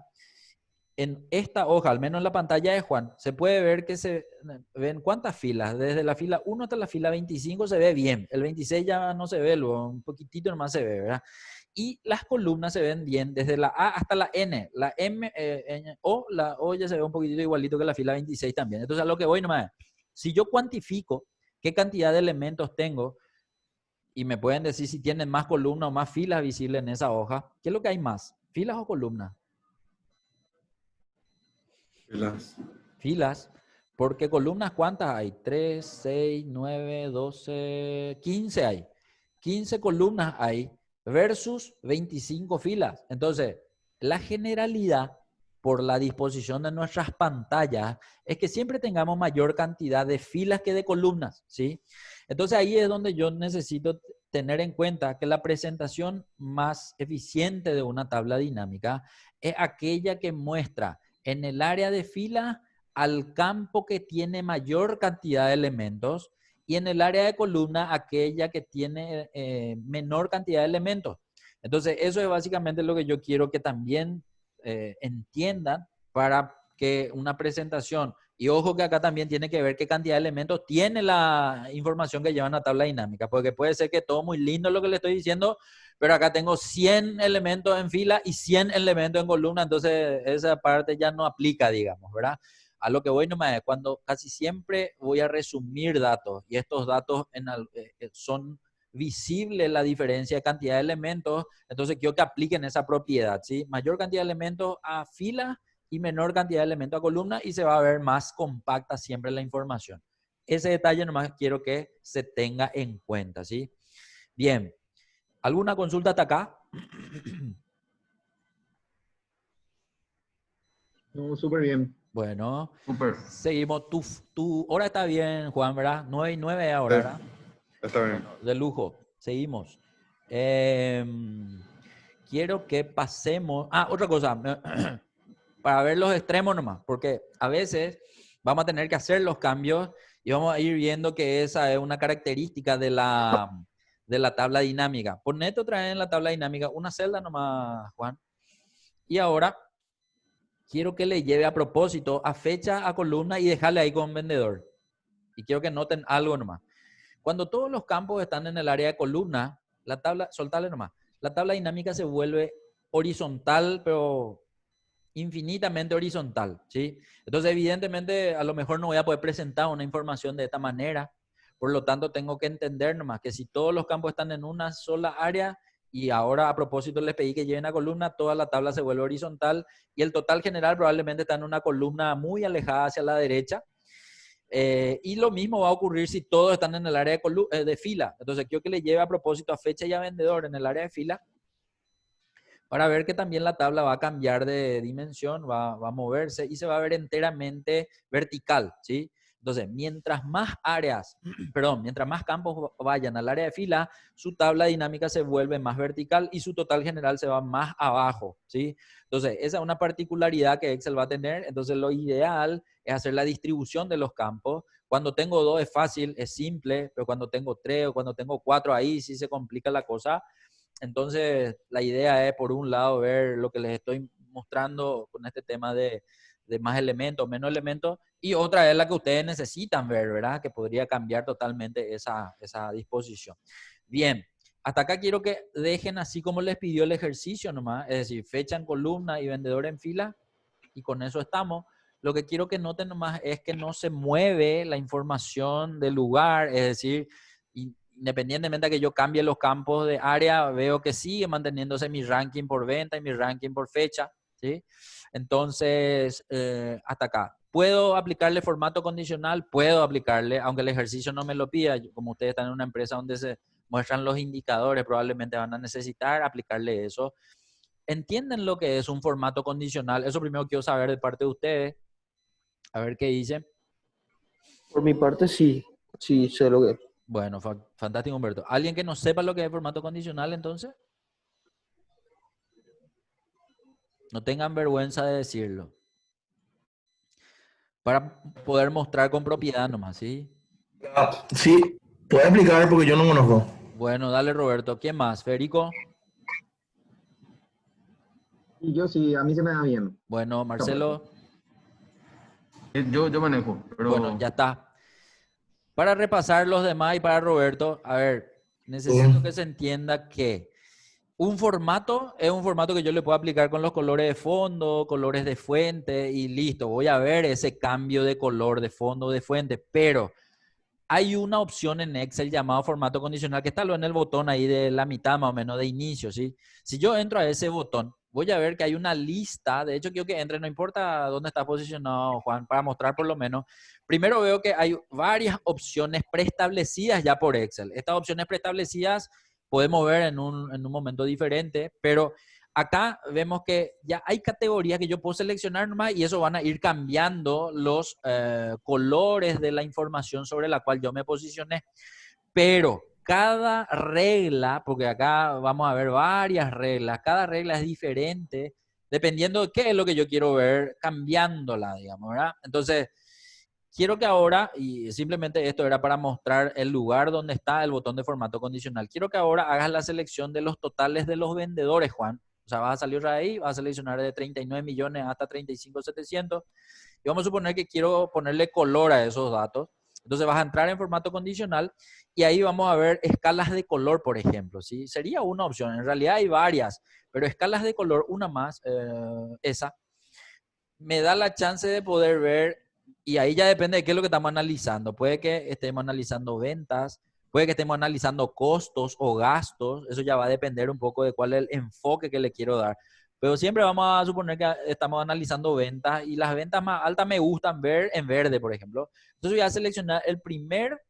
en esta hoja, al menos en la pantalla de Juan, se puede ver que se ven cuántas filas. Desde la fila 1 hasta la fila 25 se ve bien. El 26 ya no se ve, luego un poquitito nomás se ve, ¿verdad? Y las columnas se ven bien desde la A hasta la N. La M o la O ya se ve un poquitito igualito que la fila 26 también. Entonces a lo que voy nomás es, si yo cuantifico qué cantidad de elementos tengo y me pueden decir si tienen más columnas o más filas visibles en esa hoja, ¿qué es lo que hay más? ¿Filas o columnas? Las, Filas, porque columnas, ¿cuántas hay? 3, 6, 9, 12, 15 hay. 15 columnas hay versus 25 filas. Entonces, la generalidad por la disposición de nuestras pantallas es que siempre tengamos mayor cantidad de filas que de columnas, ¿sí? Entonces ahí es donde yo necesito tener en cuenta que la presentación más eficiente de una tabla dinámica es aquella que muestra en el área de fila al campo que tiene mayor cantidad de elementos y en el área de columna aquella que tiene menor cantidad de elementos. Entonces, eso es básicamente lo que yo quiero que también entiendan para que una presentación, y ojo que acá también tiene que ver qué cantidad de elementos tiene la información que lleva una tabla dinámica, porque puede ser que todo muy lindo lo que le estoy diciendo, pero acá tengo 100 elementos en fila y 100 elementos en columna, entonces esa parte ya no aplica, digamos, ¿verdad? A lo que voy nomás es cuando casi siempre voy a resumir datos y estos datos son visibles la diferencia de cantidad de elementos, entonces quiero que apliquen esa propiedad, ¿sí? Mayor cantidad de elementos a fila y menor cantidad de elementos a columna y se va a ver más compacta siempre la información. Ese detalle nomás quiero que se tenga en cuenta, ¿sí? Bien. ¿Alguna consulta hasta acá? No, súper bien. Bueno, súper. seguimos. Tu hora está bien, Juan, ¿verdad? 9:09 ahora, Sí, ¿verdad? está bien. Bueno, de lujo. Seguimos. Quiero que pasemos. Ah, otra cosa. Para ver los extremos nomás, porque a veces vamos a tener que hacer los cambios y vamos a ir viendo que esa es una característica de la tabla dinámica. Ponete otra vez en la tabla dinámica una celda nomás, Juan. Y ahora quiero que le lleve a propósito a fecha, a columna y dejarle ahí con vendedor. Y quiero que noten algo nomás. Cuando todos los campos están en el área de columna, la tabla, soltale nomás, la tabla dinámica se vuelve horizontal, pero infinitamente horizontal, ¿sí? Entonces, evidentemente, a lo mejor no voy a poder presentar una información de esta manera. Por lo tanto, tengo que entender nomás que si todos los campos están en una sola área, y ahora a propósito les pedí que lleven a columna, toda la tabla se vuelve horizontal y el total general probablemente está en una columna muy alejada hacia la derecha. Y lo mismo va a ocurrir si todos están en el área de fila. Entonces, quiero que le lleve a propósito a fecha y a vendedor en el área de fila para ver que también la tabla va a cambiar de dimensión, va a moverse y se va a ver enteramente vertical, ¿sí? Entonces, mientras más áreas, perdón, mientras más campos vayan al área de fila, su tabla dinámica se vuelve más vertical y su total general se va más abajo, ¿sí? Entonces, esa es una particularidad que Excel va a tener. Entonces, lo ideal es hacer la distribución de los campos. Cuando tengo 2 es fácil, es simple, pero cuando tengo 3 o cuando tengo 4, ahí sí se complica la cosa. Entonces, la idea es, por un lado, ver lo que les estoy mostrando con este tema de más elementos, menos elementos, y otra es la que ustedes necesitan ver, ¿verdad? Que podría cambiar totalmente esa disposición. Bien, hasta acá quiero que dejen así como les pidió el ejercicio nomás, es decir, fecha en columna y vendedor en fila, y con eso estamos. Lo que quiero que noten nomás es que no se mueve la información del lugar, es decir, independientemente de que yo cambie los campos de área, veo que sigue manteniéndose mi ranking por venta y mi ranking por fecha. ¿sí? Entonces, hasta acá. ¿Puedo aplicarle formato condicional? Puedo aplicarle, aunque el ejercicio no me lo pida. Como ustedes están en una empresa donde se muestran los indicadores, probablemente van a necesitar aplicarle eso. ¿Entienden lo que es un formato condicional? Eso primero quiero saber de parte de ustedes. A ver qué dicen. Por mi parte, sí. Sí, sé lo que es. Bueno, fantástico, Humberto. ¿Alguien que no sepa lo que es formato condicional entonces? No tengan vergüenza de decirlo. Para poder mostrar con propiedad nomás, ¿sí? Sí, puedes explicar porque yo no conozco. Bueno, dale Roberto. ¿Quién más? ¿Federico? Y yo sí, a mí se me da bien. Bueno, Marcelo. Yo manejo, Bueno, pero ya está. Para repasar los demás y para Roberto, a ver, necesito Bien. que se entienda que un formato es un formato que yo le puedo aplicar con los colores de fondo, colores de fuente y listo. Voy a ver ese cambio de color de fondo, de fuente, pero hay una opción en Excel llamado formato condicional que está en el botón ahí de la mitad más o menos de inicio, ¿sí? Si yo entro a ese botón, voy a ver que hay una lista, de hecho quiero que entre, no importa dónde está posicionado Juan, para mostrar por lo menos. Primero veo que hay varias opciones preestablecidas ya por Excel. Estas opciones preestablecidas podemos ver en un momento diferente, pero acá vemos que ya hay categorías que yo puedo seleccionar nomás y eso van a ir cambiando los colores de la información sobre la cual yo me posicioné. Pero cada regla, porque acá vamos a ver varias reglas, cada regla es diferente dependiendo de qué es lo que yo quiero ver, cambiándola, digamos, ¿verdad? Entonces, quiero que ahora, y simplemente esto era para mostrar el lugar donde está el botón de formato condicional, quiero que ahora hagas la selección de los totales de los vendedores, Juan. O sea, vas a salir de ahí, vas a seleccionar de 39 millones hasta 35.700. Y vamos a suponer que quiero ponerle color a esos datos. Entonces vas a entrar en formato condicional y ahí vamos a ver escalas de color, por ejemplo, ¿sí? Sería una opción. En realidad hay varias, pero escalas de color, una más, esa, me da la chance de poder ver, y ahí ya depende de qué es lo que estamos analizando. Puede que estemos analizando ventas, puede que estemos analizando costos o gastos, eso ya va a depender un poco de cuál es el enfoque que le quiero dar. Pero siempre vamos a suponer que estamos analizando ventas y las ventas más altas me gustan ver en verde, por ejemplo. Entonces voy a seleccionar el primer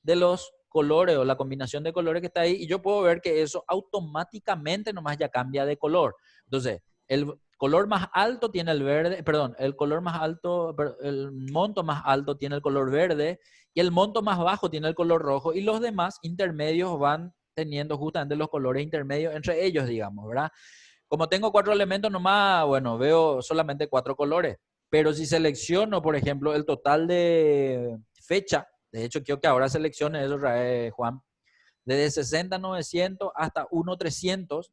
de los colores o la combinación de colores que está ahí y yo puedo ver que eso automáticamente nomás ya cambia de color. Entonces, el color más alto tiene el verde, perdón, el color más alto, el monto más alto tiene el color verde y el monto más bajo tiene el color rojo y los demás intermedios van teniendo justamente los colores intermedios entre ellos, digamos, ¿verdad? Como tengo 4 elementos nomás, bueno, veo solamente 4 colores, pero si selecciono, por ejemplo, el total de fecha, de hecho quiero que ahora seleccione eso, Juan, desde 60.900 hasta 1.300.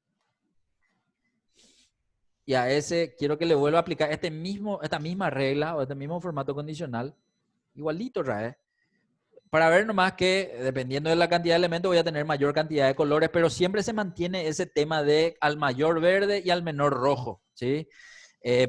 Y a ese quiero que le vuelva a aplicar esta misma regla o este mismo formato condicional, igualito, Rae, para ver nomás que dependiendo de la cantidad de elementos voy a tener mayor cantidad de colores, pero siempre se mantiene ese tema de al mayor verde y al menor rojo, ¿sí?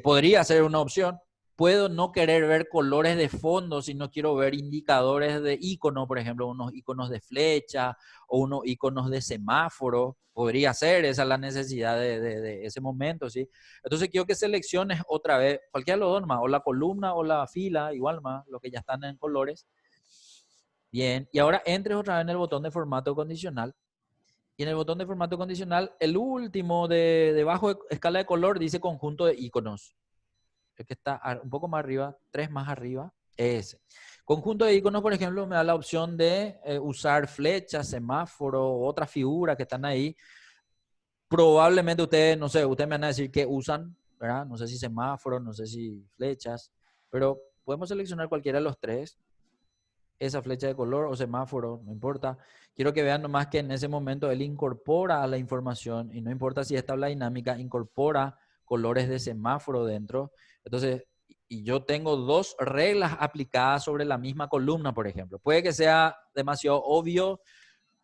Podría ser una opción. Puedo no querer ver colores de fondo si no quiero ver indicadores de icono, por ejemplo, unos iconos de flecha o unos iconos de semáforo. Podría ser, esa es la necesidad de ese momento, ¿sí? Entonces quiero que selecciones otra vez, cualquiera de los dos más, o la columna o la fila, igual más, los que ya están en colores. Bien, y ahora entres otra vez en el botón de formato condicional. Y en el botón de formato condicional, el último de debajo de escala de color dice conjunto de iconos. El que está un poco más arriba, 3 más arriba, ese. Conjunto de iconos, por ejemplo, me da la opción de usar flechas, semáforo, otras figuras que están ahí. Probablemente ustedes, no sé, ustedes me van a decir que usan, ¿verdad? No sé si semáforos, no sé si flechas, pero podemos seleccionar cualquiera de los tres. Esa flecha de color o semáforo, no importa. Quiero que vean nomás que en ese momento él incorpora a la información y no importa si es tabla dinámica, incorpora colores de semáforo dentro. Entonces, y yo tengo 2 reglas aplicadas sobre la misma columna, por ejemplo. Puede que sea demasiado obvio,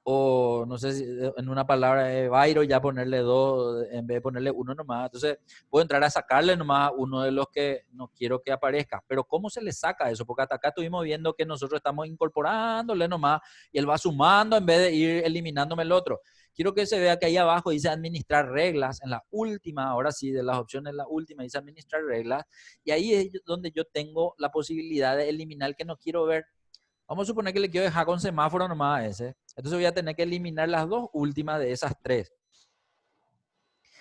o no sé si en una palabra de Bairo ya ponerle 2 en vez de ponerle 1 nomás. Entonces puedo entrar a sacarle nomás uno de los que no quiero que aparezca. Pero ¿cómo se le saca eso? Porque hasta acá estuvimos viendo que nosotros estamos incorporándole nomás y él va sumando en vez de ir eliminándome el otro. Quiero que se vea que ahí abajo dice administrar reglas, en la última, ahora sí, de las opciones, la última dice administrar reglas, y ahí es donde yo tengo la posibilidad de eliminar el que no quiero ver. Vamos a suponer que le quiero dejar con semáforo nomás a ese. Entonces voy a tener que eliminar las 2 últimas de esas 3.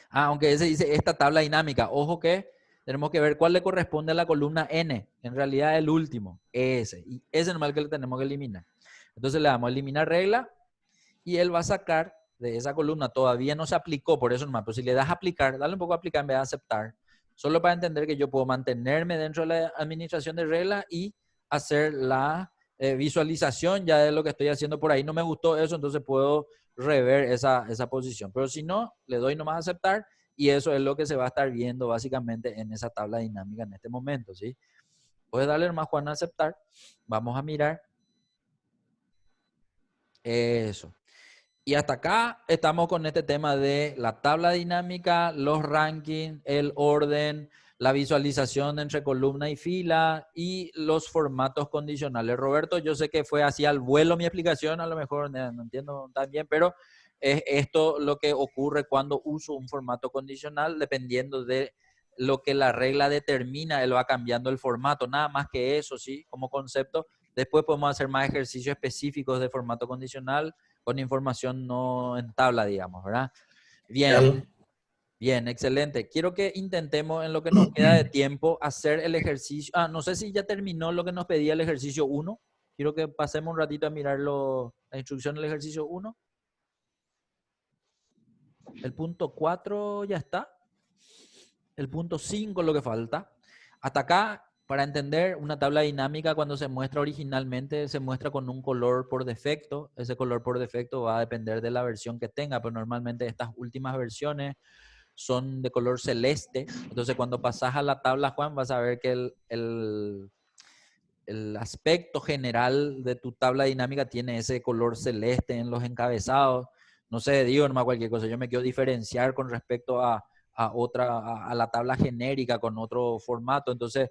Aunque ese dice esta tabla dinámica. Ojo que tenemos que ver cuál le corresponde a la columna N. En realidad el último, ese. Y ese nomás el que le tenemos que eliminar. Entonces le damos a eliminar regla y él va a sacar de esa columna. Todavía no se aplicó, por eso nomás. Pero si le das a aplicar, dale un poco a aplicar en vez de aceptar. Solo para entender que yo puedo mantenerme dentro de la administración de reglas y hacer la visualización ya de lo que estoy haciendo por ahí. No me gustó eso, entonces puedo rever esa posición. Pero si no, le doy nomás a aceptar y eso es lo que se va a estar viendo básicamente en esa tabla dinámica en este momento, ¿sí? Puedes darle nomás, Juan, a aceptar. Vamos a mirar. Eso. Y hasta acá estamos con este tema de la tabla dinámica, los rankings, el orden, la visualización entre columna y fila y los formatos condicionales. Roberto, yo sé que fue así al vuelo mi explicación, a lo mejor no entiendo tan bien, pero es esto lo que ocurre cuando uso un formato condicional, dependiendo de lo que la regla determina, él va cambiando el formato, nada más que eso, ¿sí? Como concepto. Después podemos hacer más ejercicios específicos de formato condicional con información no en tabla, digamos, ¿verdad? Bien, bien, excelente. Quiero que intentemos en lo que nos queda de tiempo hacer el ejercicio. No sé si ya terminó lo que nos pedía el ejercicio 1. Quiero que pasemos un ratito a mirar la instrucción del ejercicio 1. El punto 4 ya está. El punto 5 es lo que falta. Hasta acá, para entender, una tabla dinámica cuando se muestra originalmente se muestra con un color por defecto. Ese color por defecto va a depender de la versión que tenga, pero normalmente estas últimas versiones son de color celeste. Entonces cuando pasas a la tabla, Juan, vas a ver que el aspecto general de tu tabla dinámica tiene ese color celeste en los encabezados. No sé, digo nomás cualquier cosa. Yo me quiero diferenciar con respecto a la tabla genérica con otro formato. Entonces,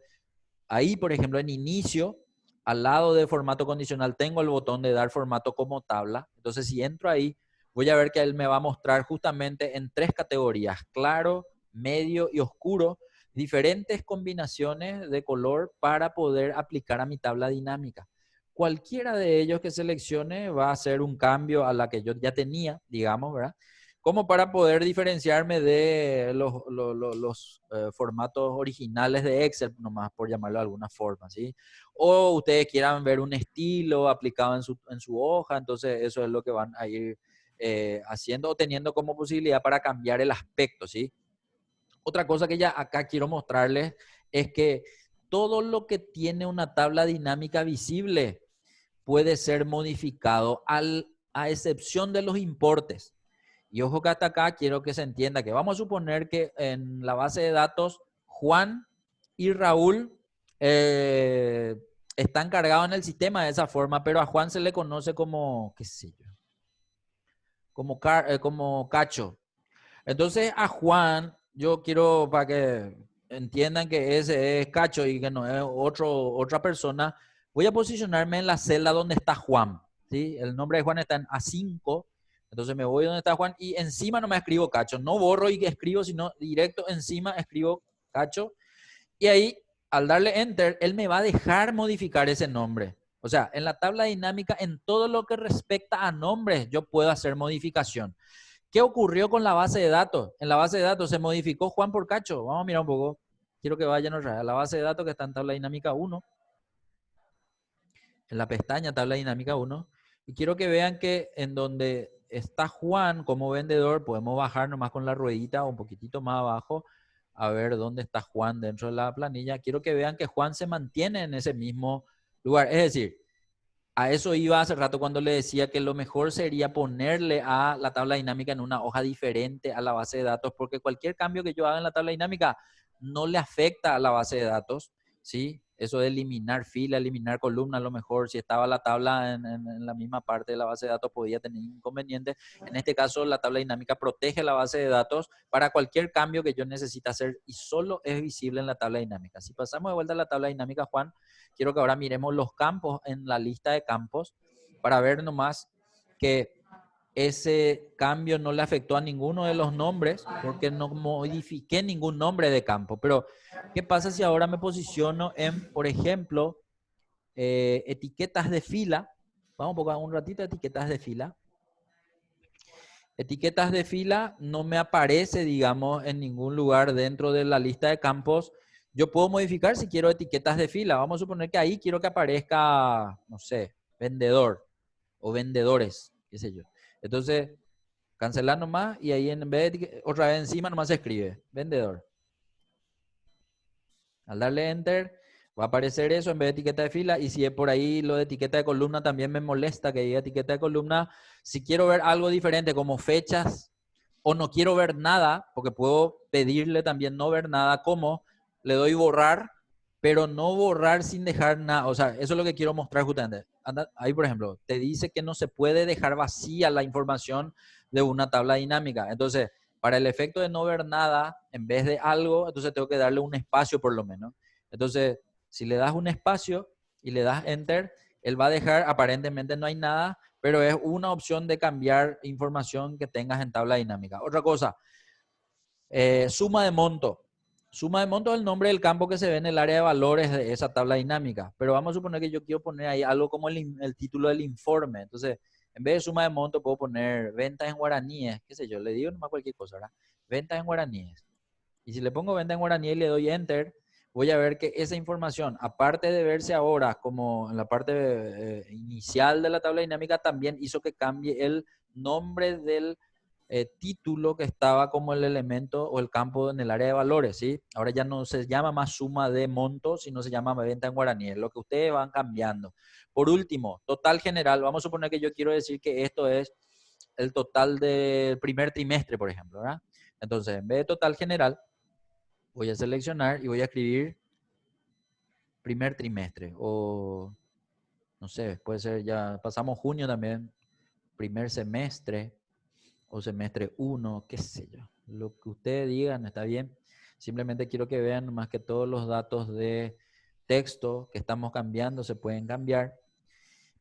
ahí, por ejemplo, en inicio, al lado de formato condicional, tengo el botón de dar formato como tabla. Entonces, si entro ahí, voy a ver que él me va a mostrar justamente en 3 categorías, claro, medio y oscuro, diferentes combinaciones de color para poder aplicar a mi tabla dinámica. Cualquiera de ellos que seleccione va a hacer un cambio a la que yo ya tenía, digamos, ¿verdad? Como para poder diferenciarme de los formatos originales de Excel, nomás por llamarlo de alguna forma, ¿sí? O ustedes quieran ver un estilo aplicado en su hoja, entonces eso es lo que van a ir haciendo o teniendo como posibilidad para cambiar el aspecto, ¿sí? Otra cosa que ya acá quiero mostrarles es que todo lo que tiene una tabla dinámica visible puede ser modificado a excepción de los importes. Y ojo que hasta acá quiero que se entienda que vamos a suponer que en la base de datos Juan y Raúl están cargados en el sistema de esa forma, pero a Juan se le conoce como, qué sé yo, como Cacho. Entonces a Juan, yo quiero para que entiendan que ese es Cacho y que no es otra persona, voy a posicionarme en la celda donde está Juan, ¿sí? El nombre de Juan está en A5, entonces me voy donde está Juan y encima no me escribo Cacho, no borro y escribo, sino directo encima escribo Cacho y ahí al darle Enter, él me va a dejar modificar ese nombre. O sea, en la tabla dinámica, en todo lo que respecta a nombres, yo puedo hacer modificación. ¿Qué ocurrió con la base de datos? En la base de datos se modificó Juan por Cacho. Vamos a mirar un poco. Quiero que vayan a la base de datos que está en tabla dinámica 1. En la pestaña tabla dinámica 1. Y quiero que vean que en donde está Juan como vendedor, podemos bajar nomás con la ruedita un poquitito más abajo a ver dónde está Juan dentro de la planilla. Quiero que vean que Juan se mantiene en ese mismo lugar. Es decir, a eso iba hace rato cuando le decía que lo mejor sería ponerle a la tabla dinámica en una hoja diferente a la base de datos, porque cualquier cambio que yo haga en la tabla dinámica no le afecta a la base de datos, ¿sí? Eso de eliminar fila, eliminar columna, a lo mejor si estaba la tabla en la misma parte de la base de datos podía tener inconvenientes. En este caso, la tabla dinámica protege la base de datos para cualquier cambio que yo necesite hacer y solo es visible en la tabla dinámica. Si pasamos de vuelta a la tabla dinámica, Juan, quiero que ahora miremos los campos en la lista de campos para ver nomás que ese cambio no le afectó a ninguno de los nombres porque no modifiqué ningún nombre de campo. Pero, ¿qué pasa si ahora me posiciono en, por ejemplo, etiquetas de fila? Vamos a poner un ratito etiquetas de fila. Etiquetas de fila no me aparece, digamos, en ningún lugar dentro de la lista de campos. Yo puedo modificar si quiero etiquetas de fila. Vamos a suponer que ahí quiero que aparezca, no sé, vendedor o vendedores, qué sé yo. Entonces, cancelar nomás y ahí en vez de otra vez encima nomás se escribe vendedor. Al darle enter va a aparecer eso en vez de etiqueta de fila, y si es por ahí lo de etiqueta de columna también me molesta que diga etiqueta de columna. Si quiero ver algo diferente como fechas o no quiero ver nada, porque puedo pedirle también no ver nada, como le doy borrar, pero no borrar sin dejar nada. O sea, eso es lo que quiero mostrar justamente. Ahí, por ejemplo, te dice que no se puede dejar vacía la información de una tabla dinámica. Entonces, para el efecto de no ver nada, en vez de algo, entonces tengo que darle un espacio por lo menos. Entonces, si le das un espacio y le das enter, él va a dejar, aparentemente no hay nada, pero es una opción de cambiar información que tengas en tabla dinámica. Otra cosa, suma de monto. Suma de monto es el nombre del campo que se ve en el área de valores de esa tabla dinámica. Pero vamos a suponer que yo quiero poner ahí algo como el título del informe. Entonces, en vez de suma de monto, puedo poner ventas en guaraníes, qué sé yo, le digo nomás cualquier cosa, ¿verdad? Ventas en guaraníes. Y si le pongo venta en guaraníes y le doy enter, voy a ver que esa información, aparte de verse ahora como en la parte inicial de la tabla dinámica, también hizo que cambie el nombre del título que estaba como el elemento o el campo en el área de valores, ¿sí? Ahora ya no se llama más suma de montos, sino se llama venta en guaraníes, lo que ustedes van cambiando. Por último, total general, vamos a suponer que yo quiero decir que esto es el total del primer trimestre, por ejemplo, ¿verdad? Entonces, en vez de total general, voy a seleccionar y voy a escribir primer trimestre o, no sé, puede ser ya, pasamos junio también, primer semestre o semestre 1, qué sé yo. Lo que ustedes digan está bien. Simplemente quiero que vean más que todos los datos de texto que estamos cambiando se pueden cambiar,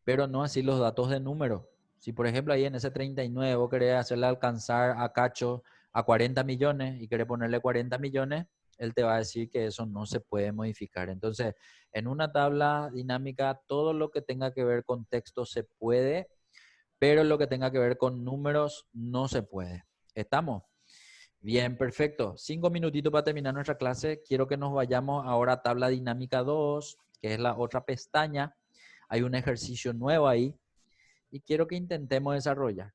pero no así los datos de número. Si por ejemplo ahí en ese 39 vos querés hacerle alcanzar a Cacho a 40 millones y querés ponerle 40 millones, él te va a decir que eso no se puede modificar. Entonces, en una tabla dinámica, todo lo que tenga que ver con texto se puede, pero lo que tenga que ver con números no se puede. ¿Estamos? Bien, perfecto. 5 minutitos para terminar nuestra clase. Quiero que nos vayamos ahora a tabla dinámica 2, que es la otra pestaña. Hay un ejercicio nuevo ahí y quiero que intentemos desarrollar.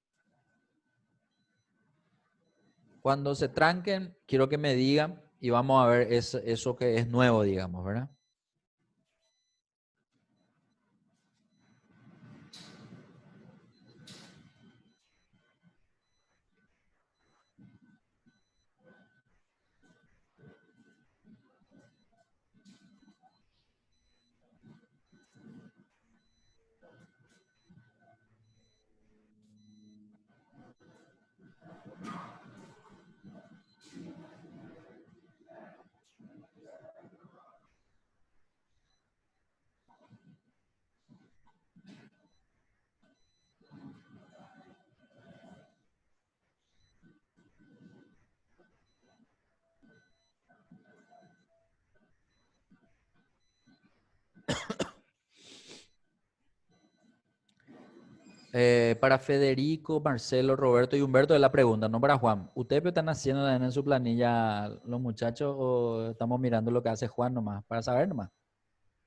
Cuando se tranquen, quiero que me digan y vamos a ver eso que es nuevo, digamos, ¿verdad? Para Federico, Marcelo, Roberto y Humberto es la pregunta, no para Juan. ¿Ustedes qué están haciendo también en su planilla los muchachos o estamos mirando lo que hace Juan nomás? Para saber nomás.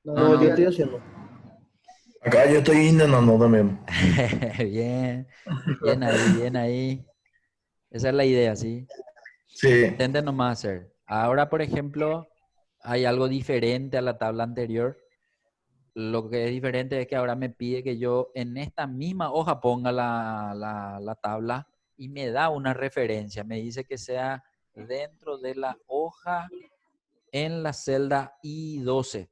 No, yo estoy haciendo. Acá yo estoy intentando también. Bien, bien ahí, bien ahí. Esa es la idea, ¿sí? Sí. Intenten nomás hacer. Ahora, por ejemplo, hay algo diferente a la tabla anterior. Lo que es diferente es que ahora me pide que yo en esta misma hoja ponga la tabla y me da una referencia. Me dice que sea dentro de la hoja en la celda I12.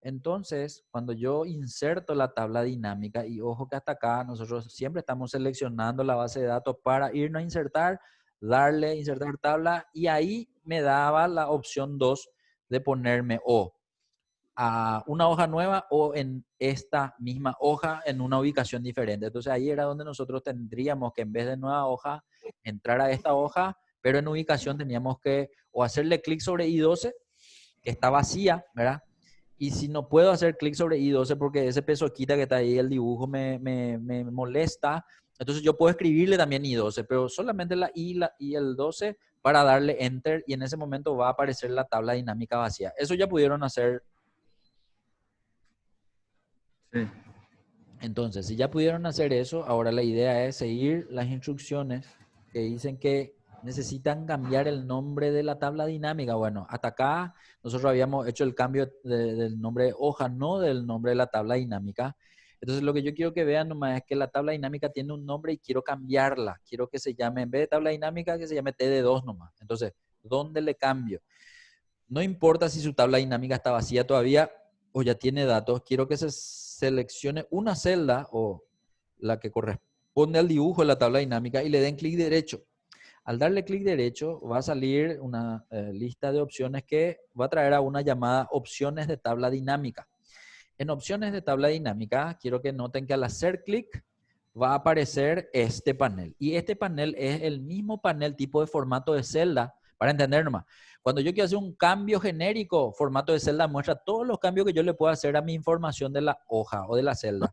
Entonces, cuando yo inserto la tabla dinámica, y ojo que hasta acá nosotros siempre estamos seleccionando la base de datos para irnos a insertar, darle insertar tabla, y ahí me daba la opción 2 de ponerme o a una hoja nueva o en esta misma hoja en una ubicación diferente. Entonces ahí era donde nosotros tendríamos que, en vez de nueva hoja, entrar a esta hoja, pero en ubicación teníamos que o hacerle clic sobre I12, que está vacía, ¿verdad? Y si no puedo hacer clic sobre I12 porque ese pesoquita que está ahí, el dibujo me molesta, entonces yo puedo escribirle también I12, pero solamente la I y el 12 para darle Enter, y en ese momento va a aparecer la tabla dinámica vacía. Eso ya pudieron hacer. Sí. Entonces, si ya pudieron hacer eso, ahora la idea es seguir las instrucciones que dicen que necesitan cambiar el nombre de la tabla dinámica. Bueno, hasta acá nosotros habíamos hecho el cambio del nombre de hoja, no del nombre de la tabla dinámica. Entonces, lo que yo quiero que vean nomás es que la tabla dinámica tiene un nombre y quiero cambiarla. Quiero que se llame, en vez de tabla dinámica, que se llame TD2 nomás. Entonces, ¿dónde le cambio? No importa si su tabla dinámica está vacía todavía o ya tiene datos, quiero que se seleccione una celda o la que corresponde al dibujo de la tabla dinámica y le den clic derecho. Al darle clic derecho va a salir una lista de opciones que va a traer a una llamada opciones de tabla dinámica. En opciones de tabla dinámica, quiero que noten que al hacer clic va a aparecer este panel. Y este panel es el mismo panel tipo de formato de celda, para entender nomás. Cuando yo quiero hacer un cambio genérico, formato de celda muestra todos los cambios que yo le puedo hacer a mi información de la hoja o de la celda.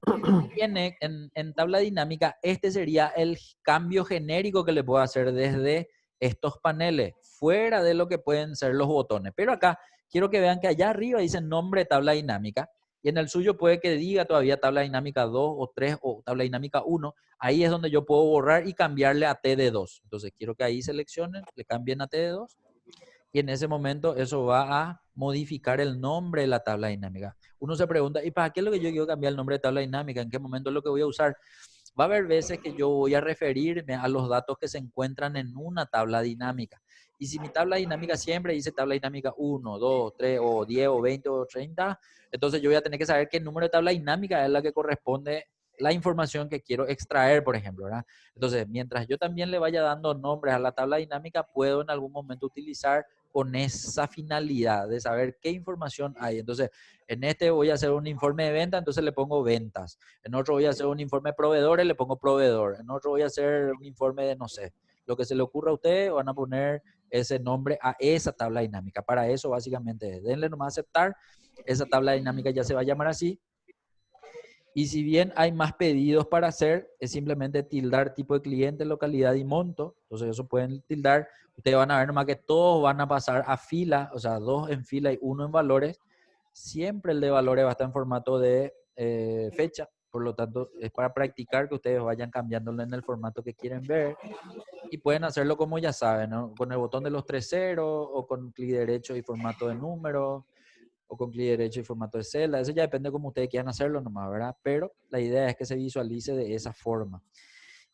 Y en tabla dinámica, este sería el cambio genérico que le puedo hacer desde estos paneles, fuera de lo que pueden ser los botones. Pero acá quiero que vean que allá arriba dice nombre de tabla dinámica, y en el suyo puede que diga todavía tabla dinámica 2 o 3 o tabla dinámica 1. Ahí es donde yo puedo borrar y cambiarle a TD2. Entonces quiero que ahí seleccionen, le cambien a TD2. Y en ese momento eso va a modificar el nombre de la tabla dinámica. Uno se pregunta, ¿y para qué es lo que yo quiero cambiar el nombre de tabla dinámica? ¿En qué momento es lo que voy a usar? Va a haber veces que yo voy a referirme a los datos que se encuentran en una tabla dinámica. Y si mi tabla dinámica siempre dice tabla dinámica 1, 2, 3, o 10, o 20, o 30, entonces yo voy a tener que saber qué número de tabla dinámica es la que corresponde la información que quiero extraer, por ejemplo, ¿verdad? Entonces, mientras yo también le vaya dando nombres a la tabla dinámica, puedo en algún momento utilizar con esa finalidad de saber qué información hay. Entonces, en este voy a hacer un informe de venta, entonces le pongo ventas. En otro voy a hacer un informe de proveedores, le pongo proveedor. En otro voy a hacer un informe de, no sé, lo que se le ocurra a ustedes, van a poner ese nombre a esa tabla dinámica. Para eso, básicamente, denle nomás aceptar. Esa tabla dinámica ya se va a llamar así. Y si bien hay más pedidos para hacer, es simplemente tildar tipo de cliente, localidad y monto. Entonces eso pueden tildar. Ustedes van a ver nomás que todos van a pasar a fila, o sea, 2 en fila y 1 en valores. Siempre el de valores va a estar en formato de fecha. Por lo tanto, es para practicar que ustedes vayan cambiándolo en el formato que quieren ver. Y pueden hacerlo como ya saben, ¿no? Con el botón de los 3 ceros o con clic derecho y formato de número, o con clic derecho y formato de celda. Eso ya depende de cómo ustedes quieran hacerlo nomás, ¿verdad? Pero la idea es que se visualice de esa forma.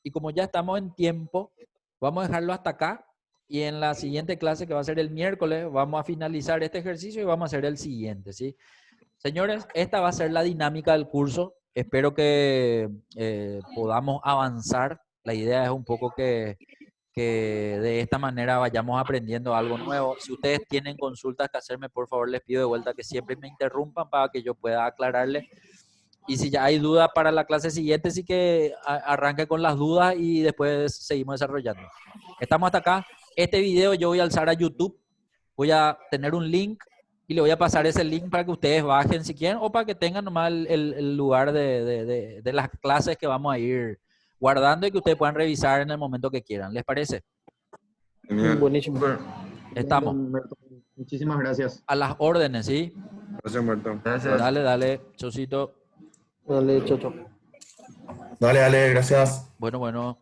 Y como ya estamos en tiempo, vamos a dejarlo hasta acá. Y en la siguiente clase, que va a ser el miércoles, vamos a finalizar este ejercicio y vamos a hacer el siguiente, ¿sí? Señores, esta va a ser la dinámica del curso. Espero que podamos avanzar. La idea es un poco que de esta manera vayamos aprendiendo algo nuevo. Si ustedes tienen consultas que hacerme, por favor, les pido de vuelta que siempre me interrumpan para que yo pueda aclararles. Y si ya hay dudas para la clase siguiente, sí que arranque con las dudas y después seguimos desarrollando. Estamos hasta acá. Este video yo voy a alzar a YouTube. Voy a tener un link y le voy a pasar ese link para que ustedes bajen si quieren o para que tengan nomás el lugar de las clases que vamos a ir guardando y que ustedes puedan revisar en el momento que quieran. ¿Les parece? Genial. Buenísimo. Súper. Estamos. Muchísimas gracias. A las órdenes, ¿sí? Gracias, Humberto. Gracias. Dale, dale, Chocito. Dale, chao, chao. Dale, dale, gracias. Bueno, bueno.